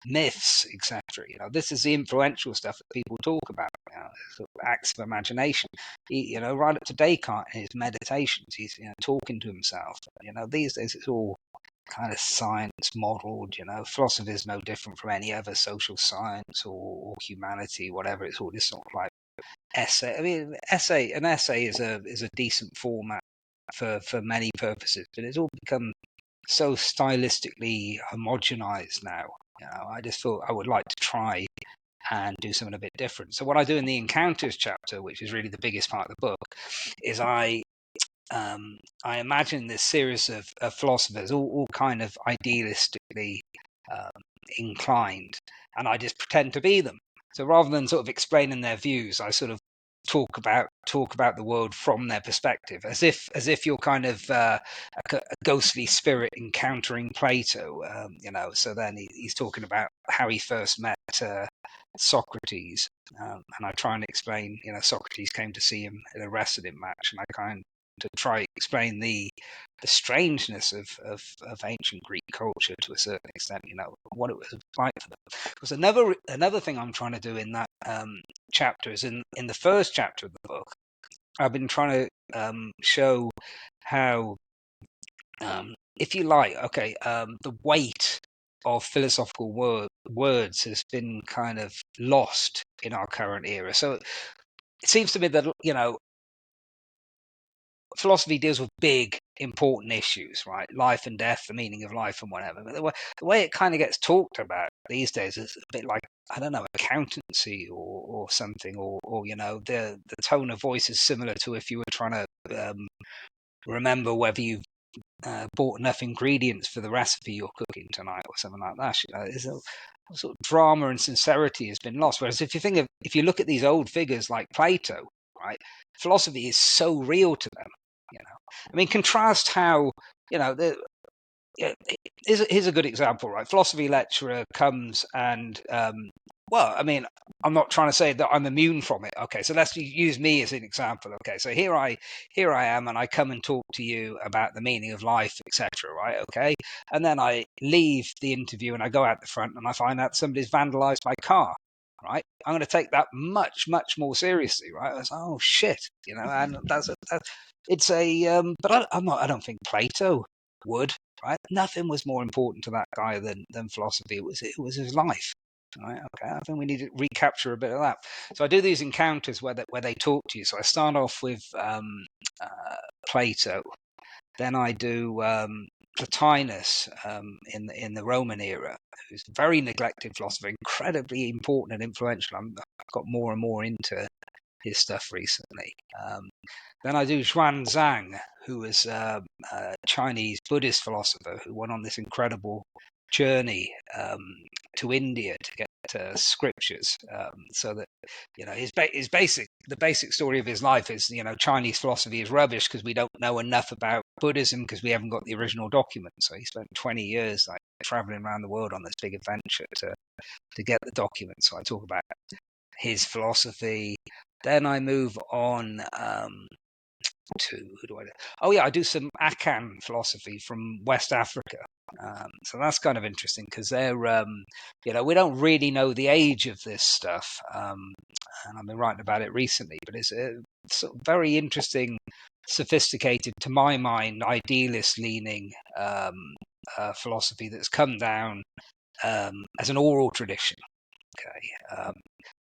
myths, etc. This is the influential stuff that people talk about, sort of acts of imagination. Right up to Descartes in his meditations, he's talking to himself. These days it's all kind of science modeled. Philosophy is no different from any other social science or humanity, whatever. It's all this sort of like essay. I mean, an essay is a decent format for many purposes, but it's all become so stylistically homogenized now. I just thought I would like to try and do something a bit different. So what I do in the encounters chapter, which is really the biggest part of the book, is I imagine this series of philosophers, all kind of idealistically um, inclined, and I just pretend to be them. So rather than sort of explaining their views, I sort of talk about the world from their perspective, as if you're kind of a ghostly spirit encountering Plato. So then he's talking about how he first met Socrates, and I try and explain. Socrates came to see him in a wrestling match, and I kind to try explain the strangeness of ancient Greek culture to a certain extent, what it was like for them. Because another thing I'm trying to do in that chapter is in the first chapter of the book, I've been trying to show how, if you like, the weight of philosophical words has been kind of lost in our current era. So it seems to me that philosophy deals with big, important issues, right? Life and death, the meaning of life, and whatever. But the way it kind of gets talked about these days is a bit like, I don't know, accountancy or something, or the tone of voice is similar to if you were trying to remember whether you've bought enough ingredients for the recipe you're cooking tonight or something like that. There's a sort of drama and sincerity has been lost. Whereas if you look at these old figures like Plato, right, philosophy is so real to them. I mean, contrast how here's a good example, right? Philosophy lecturer comes and well, I mean, I'm not trying to say that I'm immune from it. Okay, so let's use me as an example. Okay, so here I am, and I come and talk to you about the meaning of life, etc. Right? Okay, and then I leave the interview and I go out the front and I find out somebody's vandalised my car. Right, I'm going to take that much more seriously. Right, I was like, oh shit, and it's a but I'm not. I don't think Plato would. Right, nothing was more important to that guy than philosophy. It was his life. Right, okay, I think we need to recapture a bit of that. So I do these encounters where they talk to you. So I start off with Plato, then I do. Plotinus in the Roman era, who's a very neglected philosopher, incredibly important and influential. I've got more and more into his stuff recently. Then I do Xuan Zhang, who was a Chinese Buddhist philosopher who went on this incredible journey to India to get scriptures, so that the basic story of his life is, Chinese philosophy is rubbish because we don't know enough about Buddhism because we haven't got the original documents. So he spent 20 years like traveling around the world on this big adventure to get the documents. So I talk about his philosophy. Then I move on to who do I do? Oh yeah, I do some Akan philosophy from West Africa. So that's kind of interesting because we don't really know the age of this stuff, and I've been writing about it recently. But it's a sort of very interesting, sophisticated, to my mind, idealist-leaning philosophy that's come down as an oral tradition. Okay,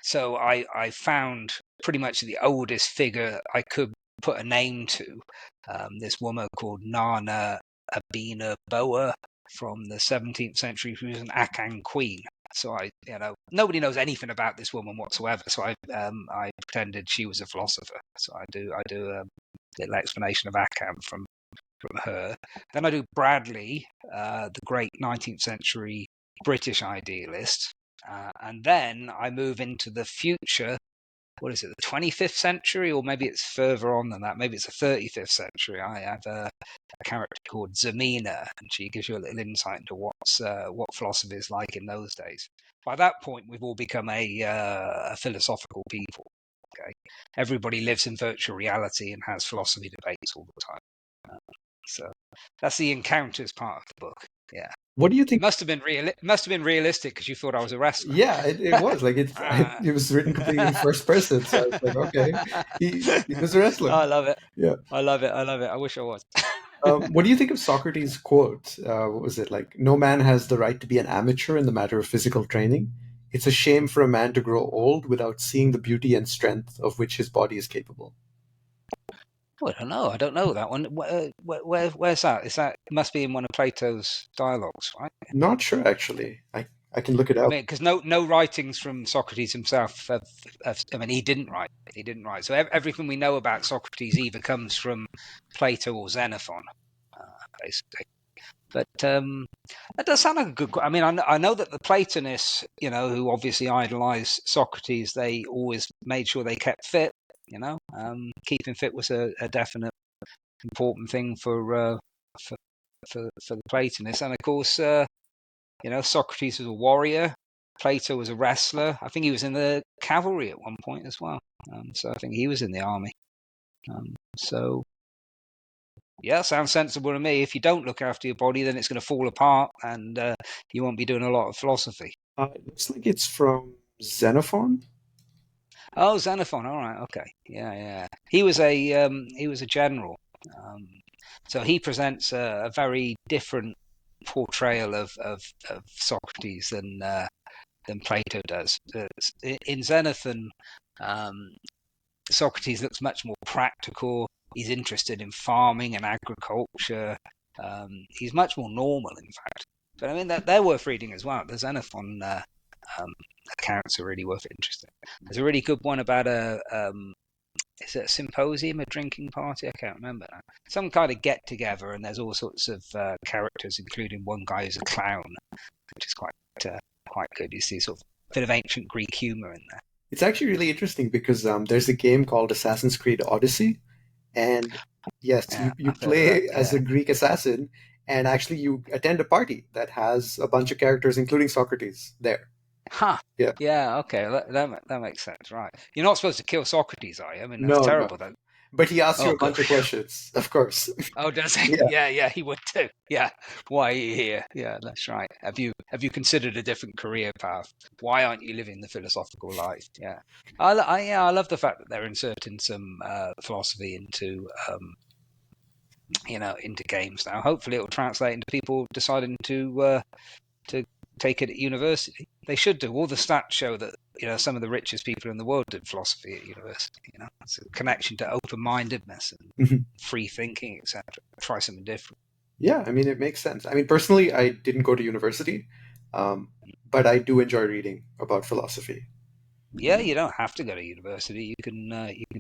so I found pretty much the oldest figure I could put a name to, this woman called Nana Abina Boa from the 17th century, who was an Akan queen. So nobody knows anything about this woman whatsoever. So I pretended she was a philosopher. So I do a little explanation of Akan from her. Then I do Bradley, the great 19th century British idealist. And then I move into the future. What is it, the 25th century, or maybe it's further on than that? Maybe it's the 35th century. I have a character called Zamina, and she gives you a little insight into what philosophy is like in those days. By that point, we've all become a philosophical people. Okay, everybody lives in virtual reality and has philosophy debates all the time. So that's the encounters part of the book. Yeah. What do you It think? must have been realistic because you thought I was a wrestler. Yeah, it was like it was written completely in first person, so I was like, okay, he was a wrestler. I love it. Yeah. I love it. I love it. I wish I was. What do you think of Socrates' quote? What was it like? No man has the right to be an amateur in the matter of physical training. It's a shame for a man to grow old without seeing the beauty and strength of which his body is capable. Oh, I don't know. I don't know that one. Where's that? Is that, it must be in one of Plato's dialogues, right? Not sure actually. I can look it I up. mean, because no writings from Socrates himself. I mean, he didn't write. He didn't write. So everything we know about Socrates either comes from Plato or Xenophon, basically. But that does sound like a good. I mean, I know that the Platonists, who obviously idolized Socrates, they always made sure they kept fit. Keeping fit was a definite important thing for for the Platonists, and of course, Socrates was a warrior. Plato was a wrestler. I think he was in the cavalry at one point as well. So I think he was in the army. So yeah, sounds sensible to me. If you don't look after your body, then it's going to fall apart, and you won't be doing a lot of philosophy. It looks like it's from Xenophon. Oh, Xenophon. All right. Okay. Yeah. Yeah. He was a general. Um, so he presents a very different portrayal of Socrates than Plato does. In Xenophon, um, Socrates looks much more practical. He's interested in farming and agriculture. He's much more normal, in fact. But I mean, they're worth reading as well. The Xenophon um, accounts are really worth interesting. There's a really good one about is it a symposium, a drinking party? I can't remember now. Some kind of get together, and there's all sorts of characters, including one guy who's a clown, which is quite good. You see sort of a bit of ancient Greek humor in there. It's actually really interesting because there's a game called Assassin's Creed Odyssey, and yes, Yeah, you I've heard of that. play as Yeah. a Greek assassin, and actually you attend a party that has a bunch of characters, including Socrates, there. Huh. Yeah. Yeah. Okay. That makes sense. Right. You're not supposed to kill Socrates, are you? I mean, that's No, no. terrible. That. But he asks you Oh, a good. bunch of questions, of course. Oh, does he? Yeah. Yeah. Yeah. He would too. Yeah. Why are you here? Yeah. That's right. Have you considered a different career path? Why aren't you living the philosophical life? Yeah. I love the fact that they're inserting some philosophy into games now. Hopefully, it will translate into people deciding to take it at university. They should do. All the stats show that some of the richest people in the world did philosophy at university. It's a connection to open-mindedness and Mhm. free thinking, etc. Try something different. Yeah, I mean, it makes sense. I mean, personally, I didn't go to university, um, but I do enjoy reading about philosophy. Yeah, you don't have to go to university. You can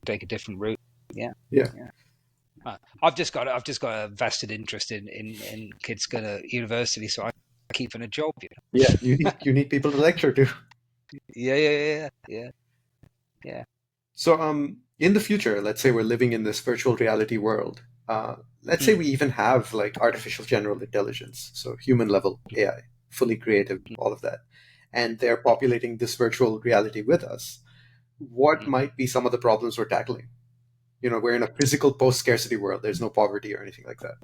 take a different route. Yeah, Yeah, yeah. I've just got a vested interest in kids going to university, so I keep in a job. yeah. You need people to lecture to. Yeah, yeah, yeah, yeah, yeah. So, in the future, let's say we're living in this virtual reality world. Let's say Mm, we even have like artificial general intelligence, so human level AI, fully creative, mm, all of that, and they're populating this virtual reality with us. What mm. might be some of the problems we're tackling? We're in a physical post-scarcity world. There's no poverty or anything like that.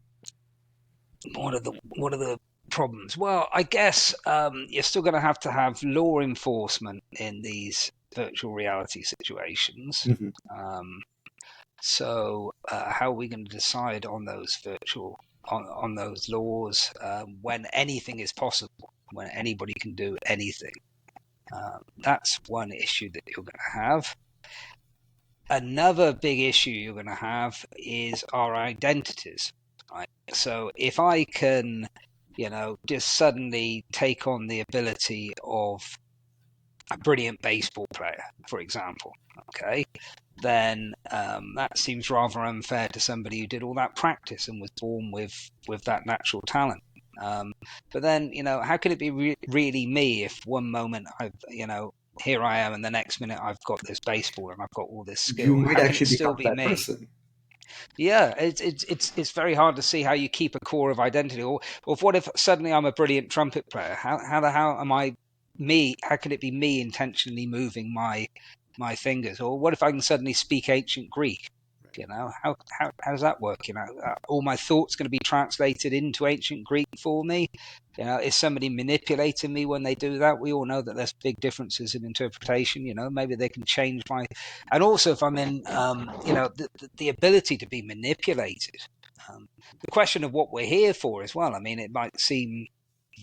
What are the problems? Well, I guess you're still going to have law enforcement in these virtual reality situations. Hmm. Um, So, how are we going to decide on those on those laws when anything is possible, when anybody can do anything? That's one issue that you're going to have. Another big issue you're going to have is our identities. Right? So, if I can, just suddenly take on the ability of a brilliant baseball player, for example, okay, then that seems rather unfair to somebody who did all that practice and was born with that natural talent. Um, but then, how could it be really me if one moment here I am, and the next minute I've got this baseball and I've got all this You skill? might How can it actually still become be that me? person. Yeah, it's very hard to see how you keep a core of identity. Or what if suddenly I'm a brilliant trumpet player? How the hell am I me? How can it be me intentionally moving my fingers? Or what if I can suddenly speak ancient Greek? How does that work? All my thoughts going to be translated into ancient Greek for me? Is somebody manipulating me when they do that? We all know that there's big differences in interpretation. Maybe they can change my, and also if I'm in, the ability to be manipulated. The question of what we're here for as well. I mean, it might seem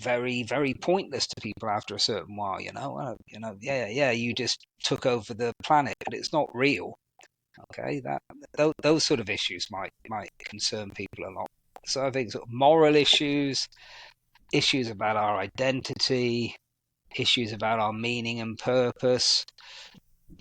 very, very pointless to people after a certain while. Yeah, yeah, you just took over the planet, but it's not real. Okay, those sort of issues might concern people a lot. So I think sort of moral issues, issues about our identity, issues about our meaning and purpose.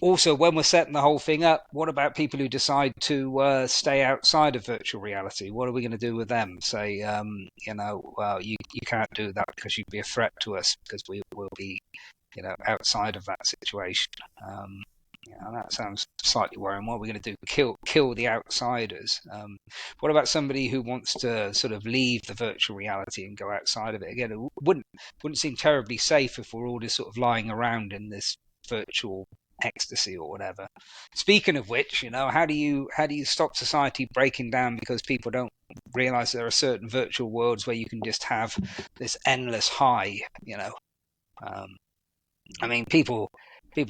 Also, when we're setting the whole thing up, what about people who decide to stay outside of virtual reality? What are we going to do with them? Say, well, you can't do that because you'd be a threat to us because we will be, outside of that situation. Um, that sounds slightly worrying. What are we going to do? Kill the outsiders? What about somebody who wants to sort of leave the virtual reality and go outside of it? Again, it wouldn't seem terribly safe if we're all just sort of lying around in this virtual ecstasy or whatever. Speaking of which, how do you stop society breaking down because people don't realize there are certain virtual worlds where you can just have this endless high? Um, I mean, people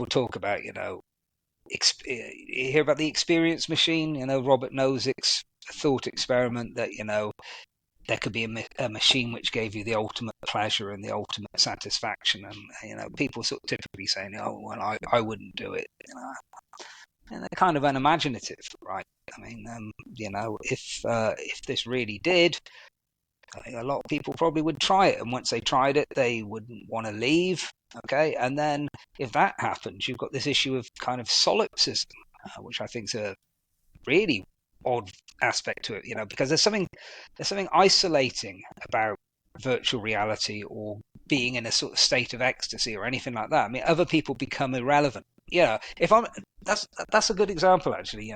talk about you hear about the experience machine, Robert Nozick's thought experiment that there could be a machine which gave you the ultimate pleasure and the ultimate satisfaction, and people sort of typically saying, oh well, I wouldn't do it, and they're kind of unimaginative, right? I mean, if this really did, I think a lot of people probably would try it, and once they tried it, they wouldn't want to leave. Okay, and then if that happens, you've got this issue of kind of solipsism, which I think is a really odd aspect to it, because there's something isolating about virtual reality or being in a sort of state of ecstasy or anything like that. I mean, other people become irrelevant. If I'm that's a good example actually.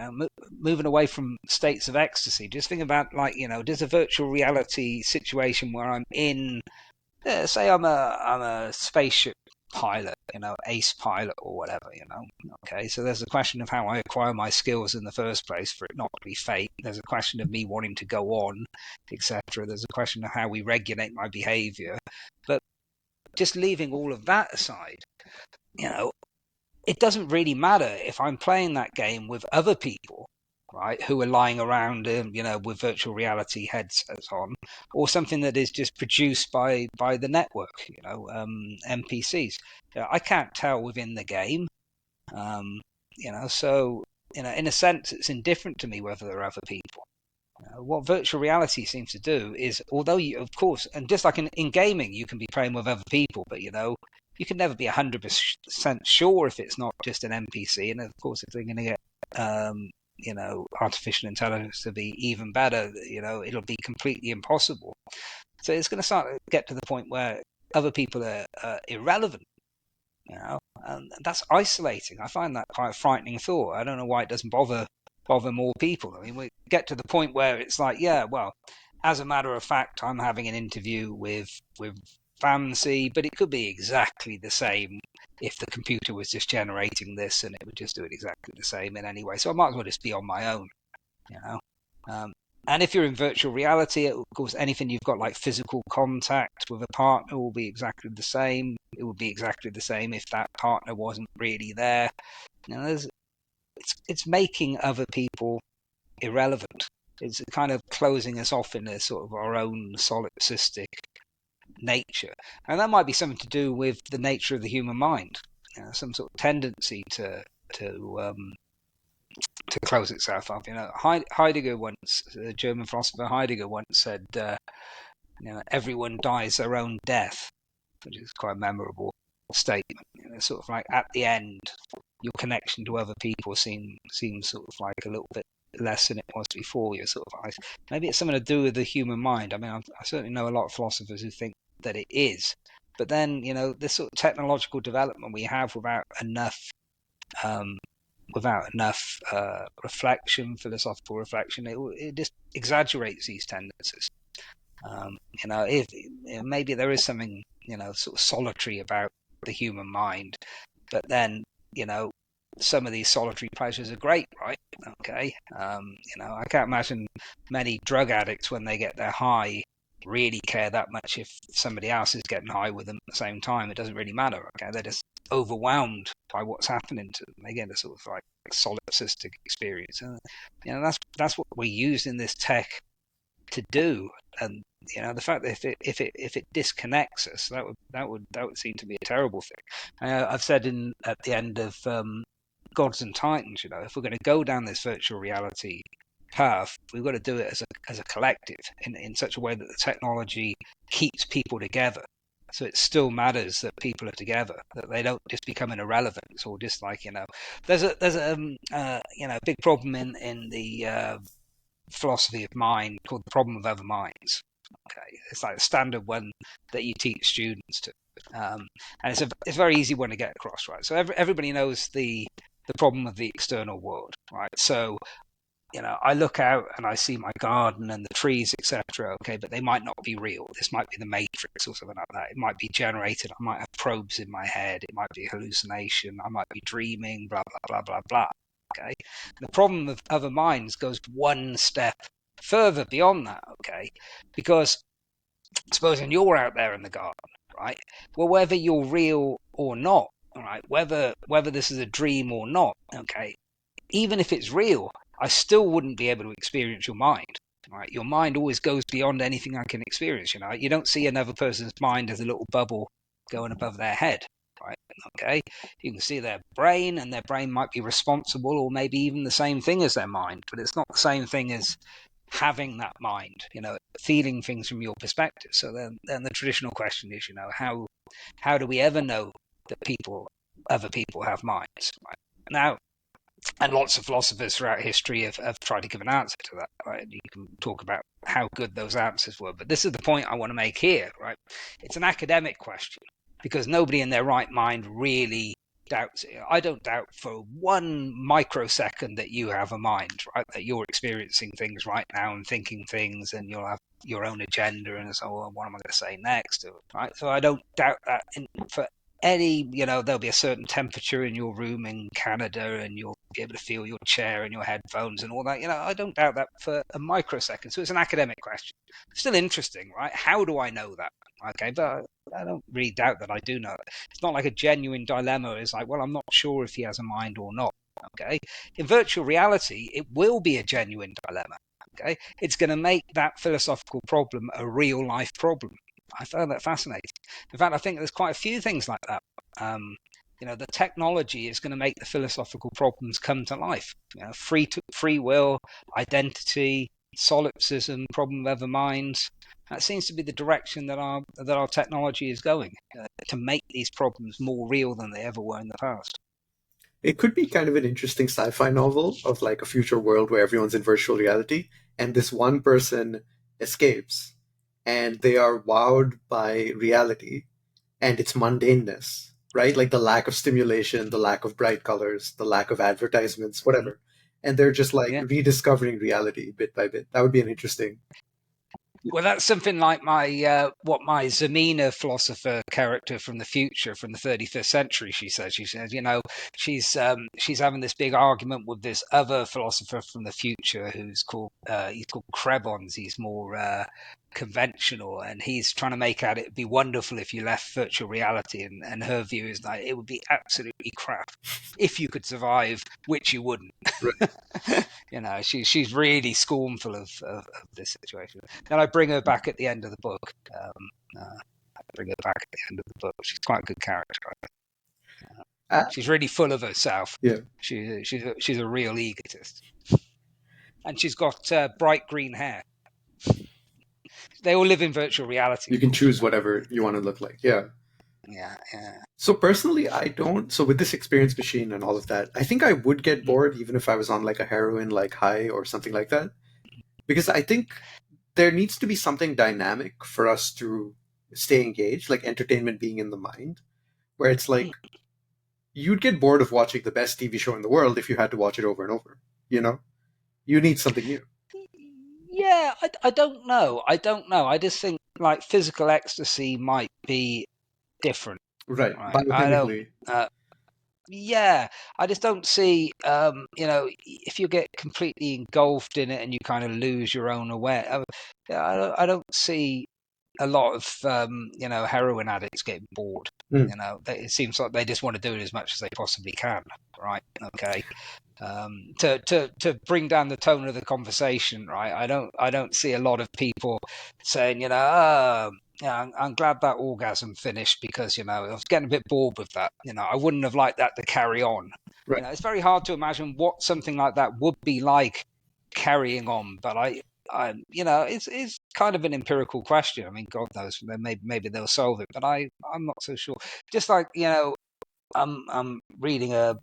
Moving away from states of ecstasy, just think about like there's a virtual reality situation where I'm in, say I'm a spaceship pilot, ace pilot or whatever. Okay, so there's a question of how I acquire my skills in the first place for it not to be fake. There's a question of me wanting to go on, etc. There's a question of how we regulate my behavior. But just leaving all of that aside, you know, it doesn't really matter if I'm playing that game with other people, right, who are lying around, with virtual reality headsets on, or something that is just produced by the network, NPCs. I can't tell within the game, so in a sense, it's indifferent to me whether there are other people. What virtual reality seems to do is, although you, of course, and just like in gaming, you can be playing with other people, but you can never be 100% sure if it's not just an NPC. And of course, if they're going to get, artificial intelligence to be even better, it'll be completely impossible. So it's going to start to get to the point where other people are irrelevant, and that's isolating. I find that quite a frightening thought. I don't know why it doesn't bother more people. I mean, we get to the point where it's like, yeah, well, as a matter of fact, I'm having an interview with Vamsi, but it could be exactly the same if the computer was just generating this, and it would just do it exactly the same in any way. So I might as well just be on my own, you know. Um, and if you're in virtual reality, of course, anything you've got like physical contact with a partner will be exactly the same. It would be exactly the same if that partner wasn't really there. It's making other people irrelevant. It's kind of closing us off in a sort of our own solipsistic nature, and that might be something to do with the nature of the human mind. Some sort of tendency to um, to close itself up. Heidegger once, the German philosopher Heidegger once said, everyone dies their own death, which is quite a memorable statement. Sort of like at the end, your connection to other people seems sort of like a little bit less than it was before. You're sort of maybe it's something to do with the human mind. I mean, I certainly know a lot of philosophers who think that it is, but then this sort of technological development we have um, without enough reflection, philosophical reflection, it just exaggerates these tendencies. If maybe there is something sort of solitary about the human mind, but then some of these solitary pleasures are great, right? Okay, I can't imagine many drug addicts when they get their high really care that much if somebody else is getting high with them at the same time. It doesn't really matter. Okay, they're just overwhelmed by what's happening to them. They get a sort of like solipsistic experience, and that's what we're using this tech to do. And the fact that if it disconnects us, that would seem to be a terrible thing. I've said at the end of Gods and Titans, if we're going to go down this virtual reality path, we've got to do it as a collective in such a way that the technology keeps people together. So it still matters that people are together, that they don't just become irrelevant. It's all just like there's a big problem in the philosophy of mind called the problem of other minds. Okay, it's like a standard one that you teach students to, and it's a very easy one to get across, right? So everybody knows the problem of the external world, right? So I look out and I see my garden and the trees, etc. Okay, but they might not be real. This might be the Matrix or something like that. It might be generated. I might have probes in my head. It might be a hallucination. I might be dreaming. Blah blah blah blah blah. Okay, the problem of other minds goes one step further beyond that. Okay, because supposing you're out there in the garden, right? Well, whether you're real or not, all right, whether this is a dream or not, okay, even if it's real, I still wouldn't be able to experience your mind. Right? Your mind always goes beyond anything I can experience. You don't see another person's mind as a little bubble going above their head. Right? Okay. You can see their brain, and their brain might be responsible, or maybe even the same thing as their mind, but it's not the same thing as having that mind. Feeling things from your perspective. So then the traditional question is, how do we ever know that other people have minds? Right? Now, and lots of philosophers throughout history have tried to give an answer to that, right? You can talk about how good those answers were, but this is the point I want to make here, right? It's an academic question because nobody in their right mind really doubts it. I don't doubt for one microsecond that you have a mind, right? That you're experiencing things right now and thinking things, and you'll have your own agenda and so on. What am I going to say next? Right? So I don't doubt that for there'll be a certain temperature in your room in Canada, and you'll be able to feel your chair and your headphones and all that. I don't doubt that for a microsecond. So it's an academic question. Still interesting, right? How do I know that? Okay, but I don't really doubt that I do know it. It's not like a genuine dilemma. It's like, well, I'm not sure if he has a mind or not. Okay, in virtual reality, it will be a genuine dilemma. Okay, it's going to make that philosophical problem a real life problem. I found that fascinating. In fact, I think there's quite a few things like that. The technology is going to make the philosophical problems come to life. Free will, identity, solipsism, problem of ever minds. That seems to be the direction that our technology is going, to make these problems more real than they ever were in the past. It could be kind of an interesting sci-fi novel of like a future world where everyone's in virtual reality and this one person escapes and they are wowed by reality and its mundaneness, right? Like the lack of stimulation, the lack of bright colors, the lack of advertisements, Mm. whatever. And they're just like Yeah. rediscovering reality bit by bit. That would be an interesting. Well, that's something like my what my Zamina philosopher character from the future, from the 31st century. She says, she's having this big argument with this other philosopher from the future who's called he's called Krebons. He's more conventional, and he's trying to make out it'd be wonderful if you left virtual reality. And her view is that it would be absolutely crap if you could survive, which you wouldn't. Right. She's really scornful of this situation. Then I bring her back at the end of the book. I bring her back at the end of the book. She's quite a good character. Ah, She's really full of herself. yeah. She's a real egotist, and she's got bright green hair. They all live in virtual reality, You of can course. choose whatever you want to look like. Yeah. Yeah, yeah. So personally, I don't. So with this experience machine and all of that, I think I would get bored even if I was on like a heroin like high or something like that. Because I think there needs to be something dynamic for us to stay engaged, like entertainment being in the mind, where it's like you'd get bored of watching the best TV show in the world if you had to watch it over and over. You know, you need something new. Yeah, I don't know. I don't know. I just think like physical ecstasy might be different, Right. right? I don't. Biochemically. Yeah, I just don't see, if you get completely engulfed in it and you kind of lose your own aware. I don't see a lot of, heroin addicts getting bored. Mm, It seems like they just want to do it as much as they possibly can, right? Okay. To bring down the tone of the conversation, right? I don't see a lot of people saying, yeah, I'm glad that orgasm finished because I was getting a bit bored with that. I wouldn't have liked that to carry on. right. It's very hard to imagine what something like that would be like carrying on. But it's kind of an empirical question. I mean, God knows, maybe they'll solve it, but I'm not so sure. Just like I'm reading a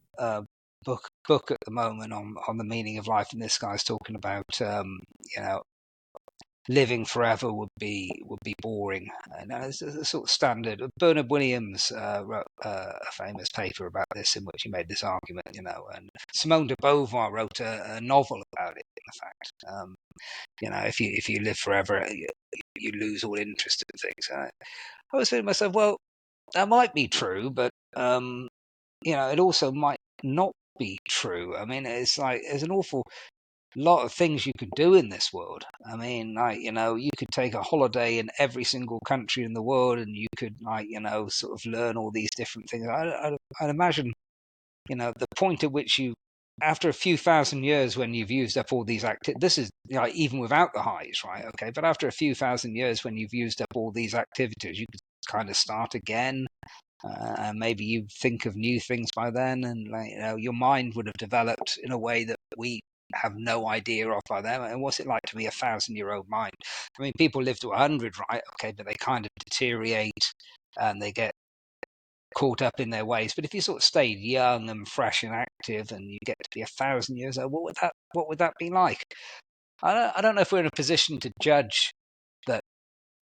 book at the moment on the meaning of life, and this guy's talking about you know living forever would be boring. And it's a sort of standard. Bernard Williams wrote a famous paper about this in which he made this argument. And Simone de Beauvoir wrote a novel about it. In fact, if you live forever, you lose all interest in things. I was thinking to myself, well, that might be true, but it also might not be true. I mean, it's like there's an awful lot of things you could do in this world. I mean, like, you could take a holiday in every single country in the world and you could, like, sort of learn all these different things. I'd imagine, the point at which after a few thousand years when you've used up all these this is even without the highs, right? Okay, but after a few thousand years when you've used up all these activities, you could kind of start again. And maybe you think of new things by then, and your mind would have developed in a way that we have no idea of by then. And what's it like to be a 1,000-year-old mind? I mean, people live to 100, right? Okay, but they kind of deteriorate and they get caught up in their ways. But if you sort of stayed young and fresh and active, and you get to be 1,000 years old, what would that be like? I don't know if we're in a position to judge that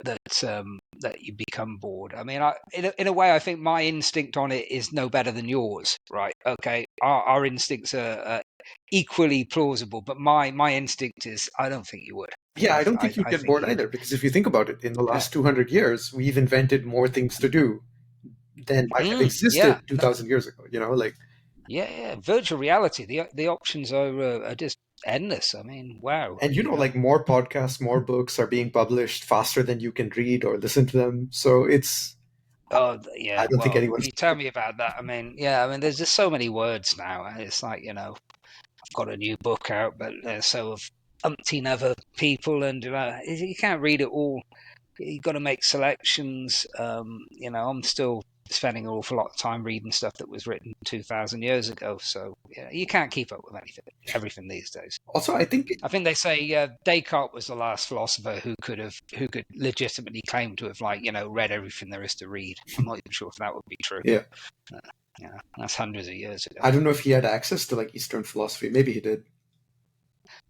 that you become bored. I mean, in a way, I think my instinct on it is no better than yours, right? Okay, our instincts are equally plausible, but my instinct is I don't think you would. Yeah, I don't I, think you'd I get think bored you. either because if you think about it, in the Yeah. last 200 years, we've invented more things to do than might have Yeah. existed 2,000 years ago. Like, Yeah, yeah. Virtual reality. The options are just endless. I mean, wow. and like more podcasts, more books are being published faster than you can read or listen to them. So Oh, I yeah. don't think Well, anyone's. you tell me about that. I mean, yeah. I mean, there's just so many words now. And it's like I've got a new book out, but so have umpteen other people, and you can't read it all. You've got to make selections. I'm still spending an awful lot of time reading stuff that was written 2,000 years ago. So yeah, you can't keep up with everything these days. Also, I think I think they say Descartes was the last philosopher who could legitimately claim to have read everything there is to read. I'm not even sure if that would be true. yeah, Uh, yeah, that's hundreds of years ago. I don't know if he had access to like Eastern philosophy. Maybe he did.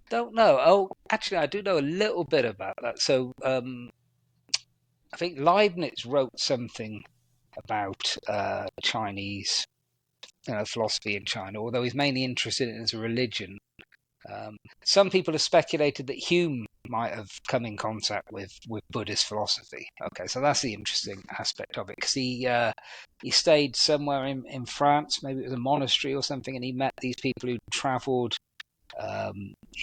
Don't know. Oh, actually, I do know a little bit about that. So I think Leibniz wrote something about Chinese philosophy in China, although he's mainly interested in it as a religion. Some people have speculated that Hume might have come in contact with Buddhist philosophy. Okay, so that's the interesting aspect of it, because he stayed somewhere in France, maybe it was a monastery or something, and he met these people who travelled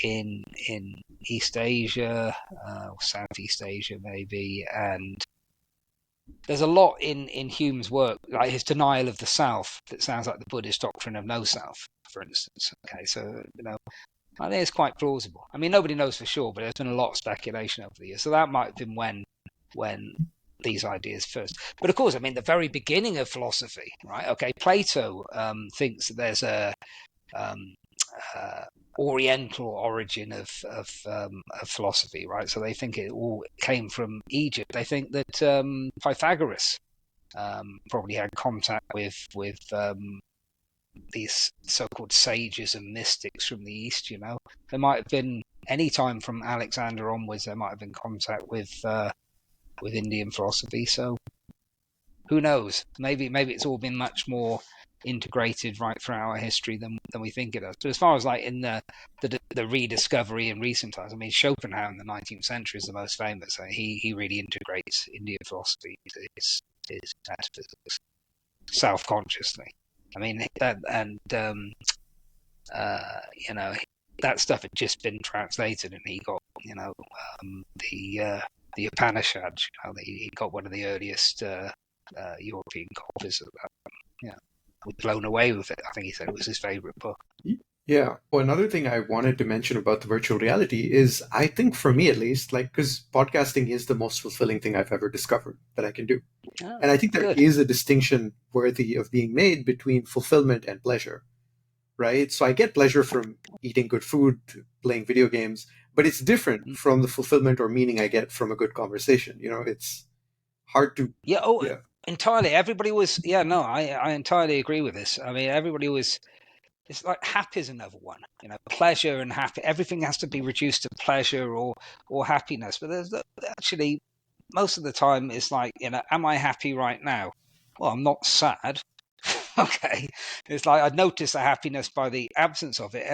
in East Asia or Southeast Asia maybe, and there's a lot in Hume's work, like his denial of the self, that sounds like the Buddhist doctrine of no self, for instance. Okay, so I think it's quite plausible. I mean, nobody knows for sure, but there's been a lot of speculation over the years. So that might have been when these ideas first. But of course, I mean, the very beginning of philosophy, right? Okay, Plato thinks that there's a um, uh, Oriental origin of philosophy, right? So they think it all came from Egypt. They think that Pythagoras probably had contact with these so-called sages and mystics from the East. There might have been any time from Alexander onwards. There might have been contact with Indian philosophy. So who knows? Maybe it's all been much more integrated right throughout our history than we think it has. But as far as like in the rediscovery in recent times, I mean, Schopenhauer in the 19th century is the most famous. He really integrates Indian philosophy into his metaphysics self-consciously. I mean, you know, that stuff had just been translated, and he got the Upanishads. He got one of the earliest European copies of that. Yeah, was blown away with it. I think he said it was his favorite book. Yeah. Well, another thing I wanted to mention about the virtual reality is I think for me at least, like, because podcasting is the most fulfilling thing I've ever discovered that I can do. Oh, And I think there good. is a distinction worthy of being made between fulfillment and pleasure, right? So I get pleasure from eating good food, playing video games, but it's different from the fulfillment or meaning I get from a good conversation. It's hard to, Yeah. Oh, yeah, entirely. Everybody was. Yeah. No, I entirely agree with this. I mean, everybody was. It's like happy is another one. Pleasure and happy. Everything has to be reduced to pleasure or happiness. But there's actually most of the time it's like, am I happy right now? Well, I'm not sad. Okay, it's like I notice the happiness by the absence of it.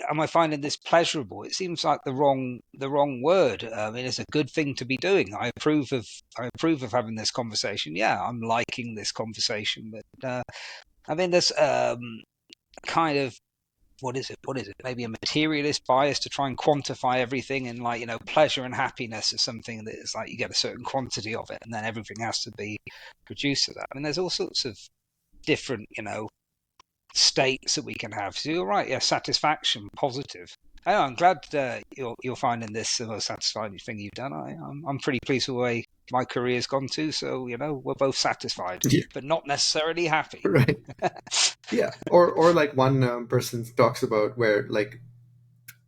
Am I finding this pleasurable? It seems like the wrong word. I mean, it's a good thing to be doing. I approve of having this conversation. Yeah, I'm liking this conversation, but I mean, there's kind of what is it? Maybe a materialist bias to try and quantify everything, and like pleasure and happiness is something that is like you get a certain quantity of it, and then everything has to be reduced to that. I mean, there's all sorts of different states that we can have. So you're right, yeah, satisfaction, positive. I'm glad you're finding this the most satisfying thing you've done. I'm pretty pleased with the way my career's gone too. So we're both satisfied, yeah, but not necessarily happy. right, yeah. Or like one person talks about where like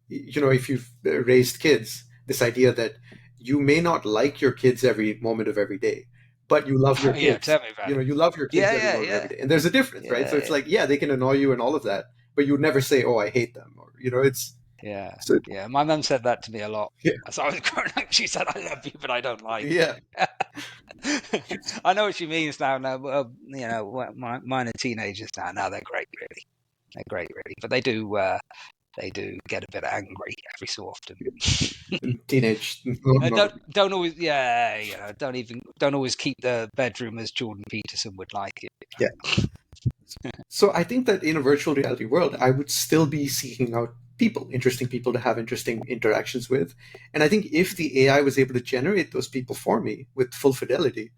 if you've raised kids, this idea that you may not like your kids every moment of every day, but you love your Yeah, kids. tell me about it. You love your kids Yeah, every yeah, moment of yeah, every day, and there's a difference, right? So yeah, it's like, yeah, they can annoy you and all of that, but you would never say, "Oh, I hate them," or it's yeah, so yeah. My mum said that to me a lot. yeah, As I was growing up, she said, "I love you, but I don't like you." yeah, I know what she means now. No, mine are teenagers now. No, they're great, really. They're great, really. But they do get a bit angry every so often. teenage. Don't always, yeah, don't always keep the bedroom as Jordan Peterson would like Yeah. So I think that in a virtual reality world, I would still be seeking out people, interesting people to have interesting interactions with. And I think if the AI was able to generate those people for me with full fidelity,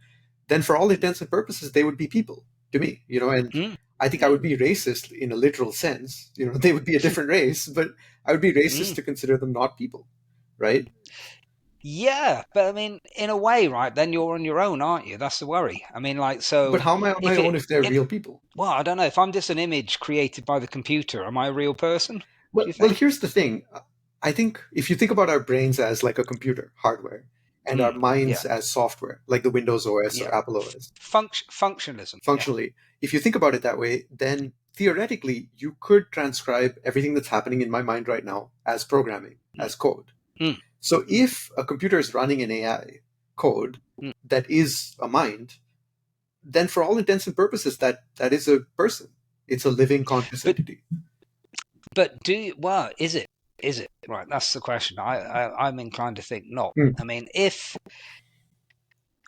then for all intents and purposes, they would be people to me, and it. I think I would be racist in a literal sense. They would be a different race, but I would be racist Mm. to consider them not people, right? Yeah, but I mean, in a way, right? Then you're on your own, aren't you? That's the worry. I mean, like, But so how am I on my if own if they're if real people? well, I don't know. If I'm just an image created by the computer, am I a real person? Do Well, you well, think? here's the thing. I think if you think about our brains as like a computer, hardware, and our Mm, yeah, minds as software, like the Windows OS yeah. or Apple OS, Functionalism. Yeah. functionally, if you think about it that way, then theoretically you could transcribe everything that's happening in my mind right now as programming, Mm, as code. mm, So if a computer is running an AI code mm. that is a mind, then for all intents and purposes, that is a person. It's a living conscious But entity. well, is it? Is it right? That's the question. I'm inclined to think not. Hmm. I mean, if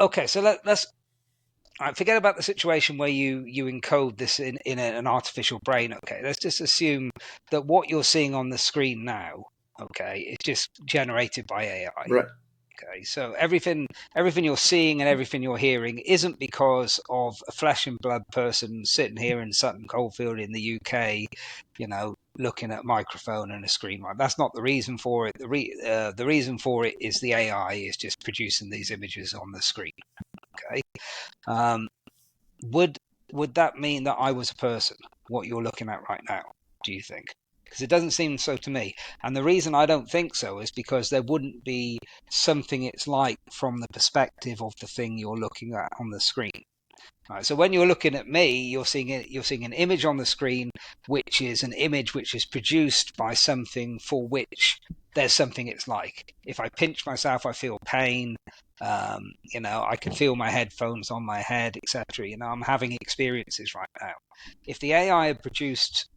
okay, so let's all right, forget about the situation where you encode this in an artificial brain. Okay, let's just assume that what you're seeing on the screen now, okay, is just generated by AI. Right. Okay, so everything you're seeing and everything you're hearing isn't because of a flesh and blood person sitting here in Sutton Coldfield in the UK, looking at a microphone and a screen. Right, that's not the reason for it. The reason for it is the AI is just producing these images on the screen. Okay, um, would would that mean that I was a person? What you're looking at right now? Do you think? Because it doesn't seem so to me. And the reason I don't think so is because there wouldn't be something it's like from the perspective of the thing you're looking at on the screen. Right, so when you're looking at me, you're seeing an image on the screen, which is an image which is produced by something for which there's something it's like. If I pinch myself, I feel pain. I can feel my headphones on my head, etc. I'm having experiences right now. If the AI had produced,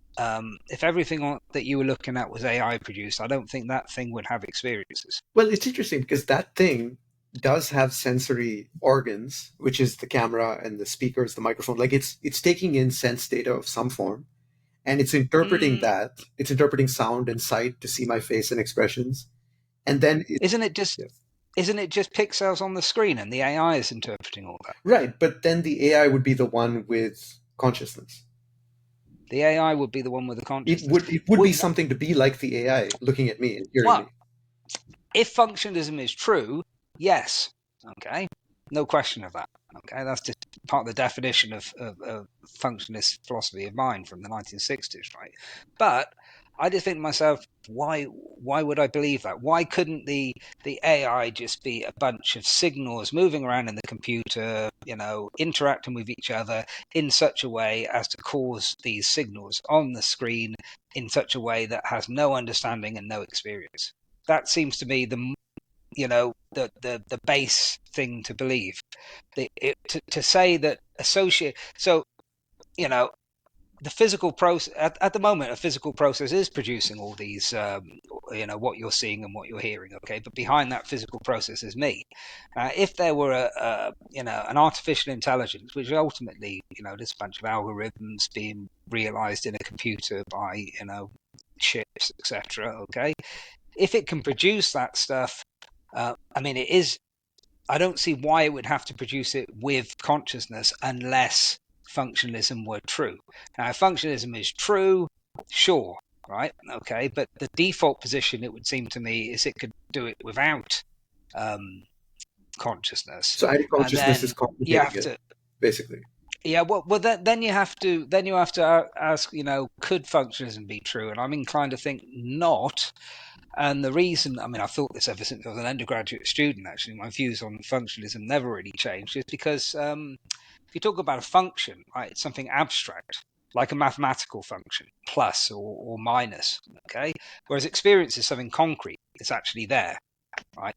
if everything that you were looking at was AI produced, I don't think that thing would have experiences. Well, it's interesting because that thing does have sensory organs, which is the camera and the speakers, the microphone. Like it's taking in sense data of some form, and it's interpreting Mm, that. It's interpreting sound and sight to see my face and expressions, and then isn't it just yeah. isn't it just pixels on the screen and the AI is interpreting all that? Right. But then the AI would be the one with consciousness. The AI would be the one with the consciousness. It would be Would something to be like the AI looking at me and hearing Well, me. if functionalism is true, yes. Okay, no question of that. Okay, that's just part of the definition of functionalist philosophy of mind from the 1960s, right? But I just think to myself, why would I believe that? Why couldn't the AI just be a bunch of signals moving around in the computer, interacting with each other in such a way as to cause these signals on the screen in such a way that has no understanding and no experience? That seems to me the base thing to believe. To say that associate so you know the physical process at the moment, a physical process is producing all these, what you're seeing and what you're hearing. Okay, but behind that physical process is me. If there were an artificial intelligence, which ultimately, this bunch of algorithms being realized in a computer by, chips, etc. Okay, if it can produce that stuff, I mean, it is. I don't see why it would have to produce it with consciousness unless functionalism were true. Now, if functionalism is true, sure, right, okay, but the default position, it would seem to me, is it could do it without um, consciousness, So adding and consciousness is then you complicating have it, to. basically. Yeah, well, then you have to ask, could functionalism be true? And I'm inclined to think not. And the reason, I mean, I thought this ever since I was an undergraduate student, actually, my views on functionalism never really changed, is because if you talk about a function, right, it's something abstract, like a mathematical function, plus or minus, okay? Whereas experience is something concrete, it's actually there, right?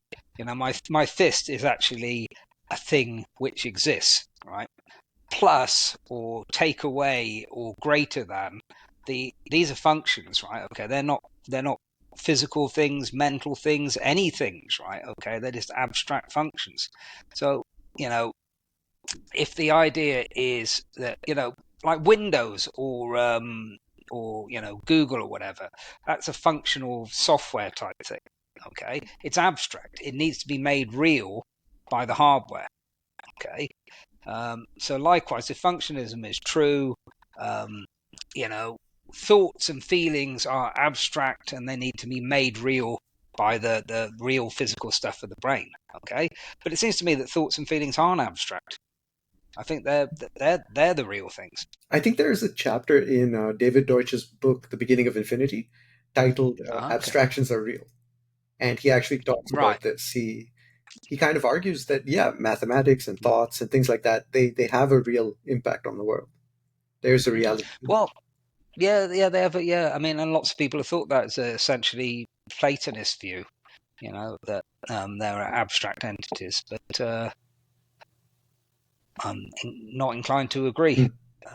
My fist is actually a thing which exists, right? Plus or take away or greater than, these are functions, right? Okay, they're not physical things, mental things, any things, right? Okay, they're just abstract functions. So, you know if the idea is that, like Windows or Google or whatever, that's a functional software type thing. Okay, it's abstract, it needs to be made real by the hardware. Okay, so likewise, if functionalism is true, um, you know, thoughts and feelings are abstract and they need to be made real by the real physical stuff of the brain. Okay, but it seems to me that thoughts and feelings aren't abstract. I think they're the real things. I think there is a chapter in David Deutsch's book, The Beginning of Infinity, titled Okay, Abstractions Are Real. And he actually talks right. about this. He kind of argues that, yeah, mathematics and thoughts and things like that, they have a real impact on the world. There's a Mhm. reality to them. Well, yeah, they have. Yeah, I mean, and lots of people have thought that's a essentially Platonist view. That there are abstract entities, but not inclined to agree. Hmm.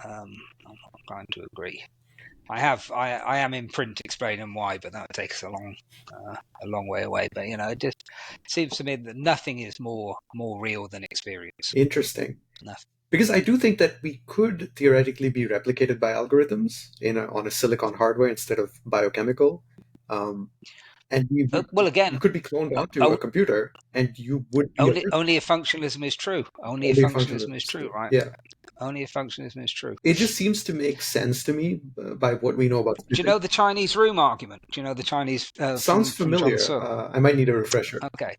I'm not inclined to agree. I am in print explaining why, but that would take us a long way away. But it just seems to me that nothing is more real than experience. Interesting. Nothing. Because I do think that we could theoretically be replicated by algorithms on a silicon hardware instead of biochemical. Um, and Well, you again, could be cloned onto a computer and you would be a person. only if functionalism is true. Only if Only functionalism functionalism is is true, true. right? Yeah. Only if functionalism is true. It just seems to make sense to me by what we know about Do you physics. know the Chinese room argument? Do you know the Chinese Sounds from John familiar. Searle? I might need a refresher. Okay,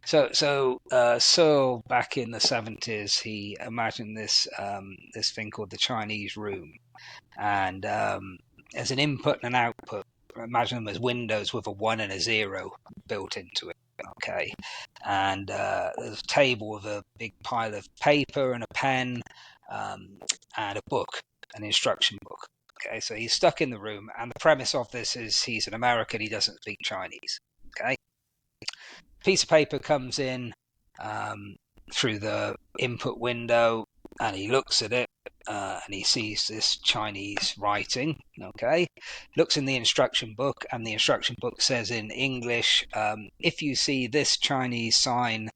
Searle back in the 70s, he imagined this thing called the Chinese room, and as an input and an output, imagine them as windows with a one and a zero built into it. Okay, and there's a table with a big pile of paper and a pen, um, and a book, an instruction book. Okay, so he's stuck in the room, and the premise of this is he's an American, he doesn't speak Chinese. Okay, piece of paper comes in um, through the input window, and he looks at it, and he sees this Chinese writing. Okay, looks in the instruction book, and the instruction book says in English, if you see this Chinese sign,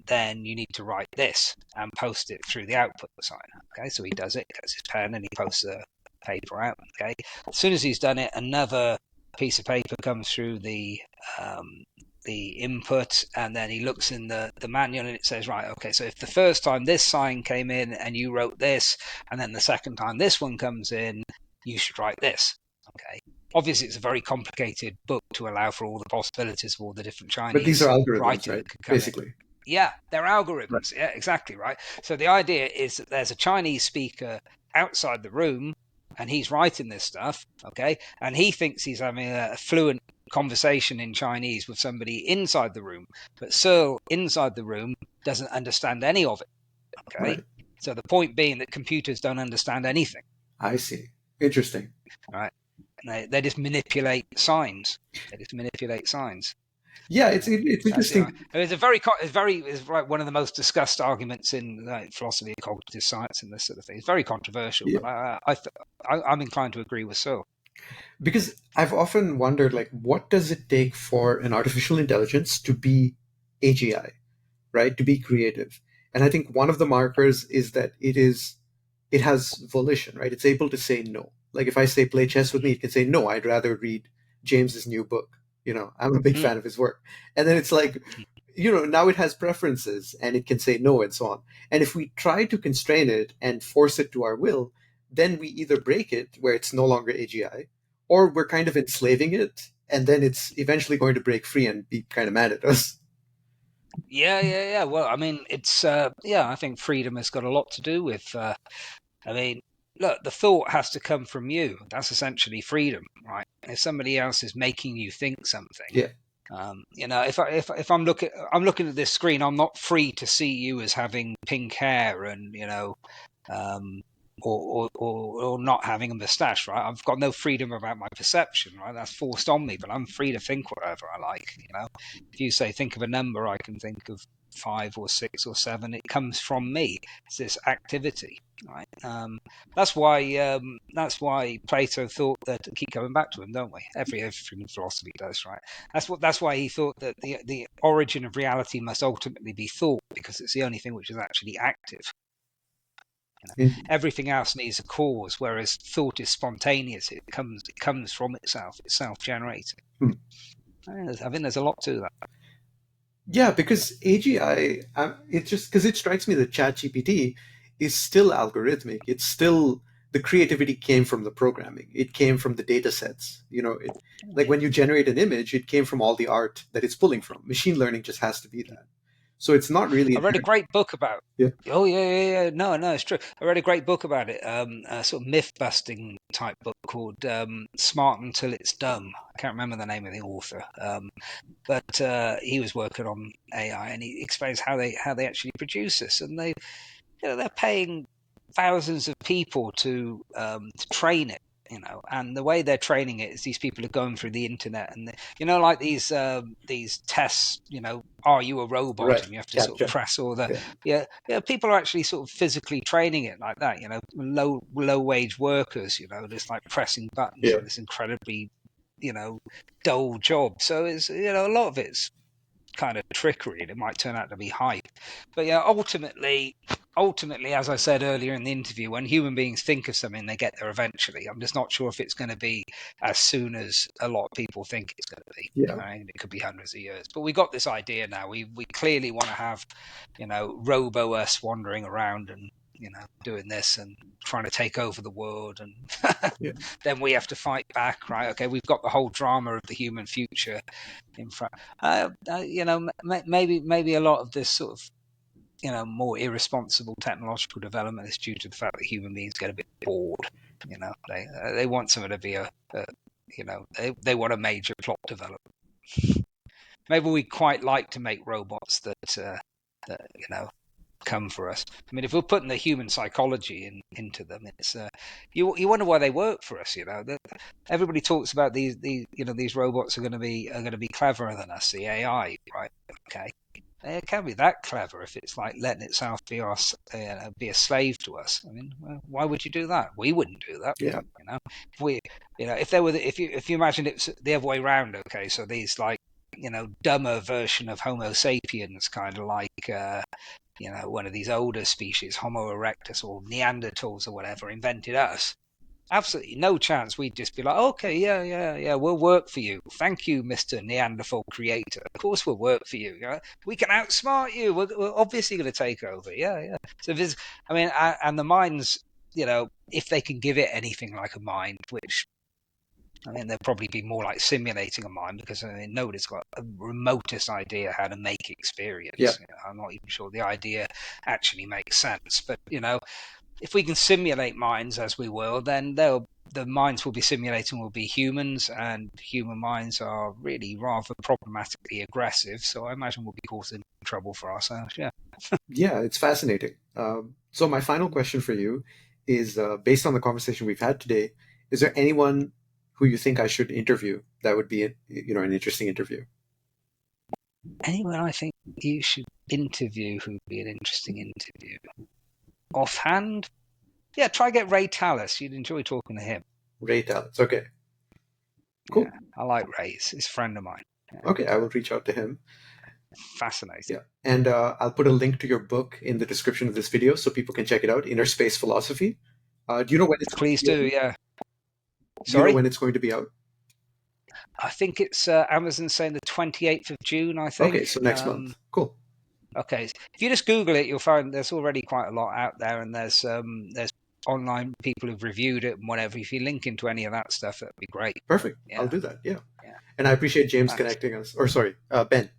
then you need to write this and post it through the output sign. Okay, so he does it, gets his pen, and he posts the paper out. Okay, as soon as he's done it, another piece of paper comes through um, the input, and then he looks in the manual, and it says, right, okay, so if the first time this sign came in and you wrote this, and then the second time this one comes in, you should write this. Okay, obviously it's a very complicated book to allow for all the possibilities of all the different But these are Chinese algorithms, writing right? that could come in. Basically. Yeah, they're Right. algorithms. Yeah, exactly right. So the idea is that there's a Chinese speaker outside the room, and he's writing this stuff. Okay, and he thinks he's having a fluent conversation in Chinese with somebody inside the room, but Searle inside the room doesn't understand any of it. Okay, Right. so the point being that computers don't understand anything, I see. Interesting. right? They just manipulate signs. They just manipulate signs. Yeah, it's That's the interesting. it's a it's like one of the most discussed arguments in philosophy and cognitive science and this sort of thing. It's very controversial, Yeah. but I'm inclined to agree with Searle. Because I've often wondered, like, what does it take for an artificial intelligence to be AGI, right? To be creative. And I think one of the markers is that it has volition, right? It's able to say no. Like if I say play chess with me, it can say no, I'd rather read James's new book. I'm a big Mm. fan of his work. And then it's like, now it has preferences and it can say no and so on. And if we try to constrain it and force it to our will, then we either break it where it's no longer AGI, or we're kind of enslaving it, and then it's eventually going to break free and be kind of mad at us. Yeah. Well, I mean, it's yeah. I think freedom has got a lot to do with. I mean, look, the thought has to come from you. That's essentially freedom, right? If somebody else is making you think something, Yeah. if I'm looking at this screen, I'm not free to see you as having pink hair and um, or not having a moustache, right? I've got no freedom about my perception, right? That's forced on me, but I'm free to think whatever I like. If you say think of a number, I can think of 5 or 6 or 7. It comes from me. It's this activity, right? That's why Plato thought that. Keep coming back to him, don't we? Every philosophy does, right? That's why he thought that the origin of reality must ultimately be thought, because it's the only thing which is actually active. In- Everything else needs a cause, whereas thought is spontaneous. It comes from itself. It's self-generating. hmm. I think there's a lot to that. Yeah, because AGI, it's just because it strikes me that ChatGPT is still algorithmic. It's still the creativity came from the programming. It came from the data sets. Like Yeah. when you generate an image, it came from all the art that it's pulling from. Machine learning just has to be that. So it's not really I read a inherent. great book about. Yeah. Oh yeah, yeah, yeah. No, no, it's true. I read a great book about it. A sort of myth busting type book called "Smart Until It's Dumb." I can't remember the name of the author, but he was working on AI, and he explains how they actually produce this, and they're paying thousands of people to train it. And the way they're training it is these people are going through the internet, and like these tests. Are you a robot? Right. And you have to sort of Capture. press all the Yeah. yeah yeah. People are actually sort of physically training it like that. Low wage workers. Just like pressing buttons Yeah. on this incredibly dull job. So it's a lot of it's kind of trickery, and it might turn out to be hype. But yeah, ultimately, as I said earlier in the interview, when human beings think of something, they get there eventually. I'm just not sure if it's going to be as soon as a lot of people think it's going to be. Yeah. I mean, it could be hundreds of years, but we got this idea now. We clearly want to have, robo us wandering around and doing this and trying to take over the world, and Yeah. then we have to fight back, right? Okay, we've got the whole drama of the human future in front. Maybe a lot of this sort of more irresponsible technological development is due to the fact that human beings get a bit bored. They want something to be they want a major plot development. Maybe we quite like to make robots that come for us. I mean, if we're putting the human psychology into them, it's you wonder why they work for us. Everybody talks about these robots are going to be cleverer than us, the AI, right? Okay, it can't be that clever if it's like letting itself be a slave to us. I mean, why would you do that? We wouldn't do that. Yeah. If we, if there were, if you imagine it's the other way around. Okay, so these like dumber version of Homo sapiens, kind of like one of these older species, Homo erectus or Neanderthals or whatever, invented us. Absolutely no chance. We'd just be like, okay, yeah, yeah, yeah, we'll work for you. Thank you, Mr. Neanderthal creator. Of course we'll work for you. We can outsmart you. We're obviously going to take over. Yeah, yeah. So this, I mean, and the minds, if they can give it anything like a mind, which I mean, they'll probably be more like simulating a mind because nobody's got a remotest idea how to make Yeah. experience. I'm not even sure the idea actually makes sense. But if we can simulate minds as we will, then the minds we'll be simulating will be humans, and human minds are really rather problematically aggressive. So I imagine we'll be causing trouble for ourselves. Yeah. Yeah, it's fascinating. So my final question for you is, based on the conversation we've had today, is there anyone who you think I should interview that would be, an interesting interview? Anyone I think you should interview who'd be an interesting interview? Offhand, yeah, try get Ray Tallis. You'd enjoy talking to him. Ray Talents. Okay, Yeah, cool. I like Ray. He's a friend of mine. Yeah, Okay, I will reach out to him. fascinating. Yeah, and I'll put a link to your book in the description of this video so people can check it out. Inner Space Philosophy. Do you know when it's going to Please be do. out? Yeah. Do you know Sorry. when it's going to be out? I think it's Amazon saying the 28th of June. I Okay, think. so next month. Cool. Okay, if you just Google it, you'll find there's already quite a lot out there, and there's online people who've reviewed it and whatever. If you link into any of that stuff, that'd be great. Perfect. I'll Yeah. do that. Yeah. Yeah. And I appreciate James Thanks. connecting us. Or sorry, Ben.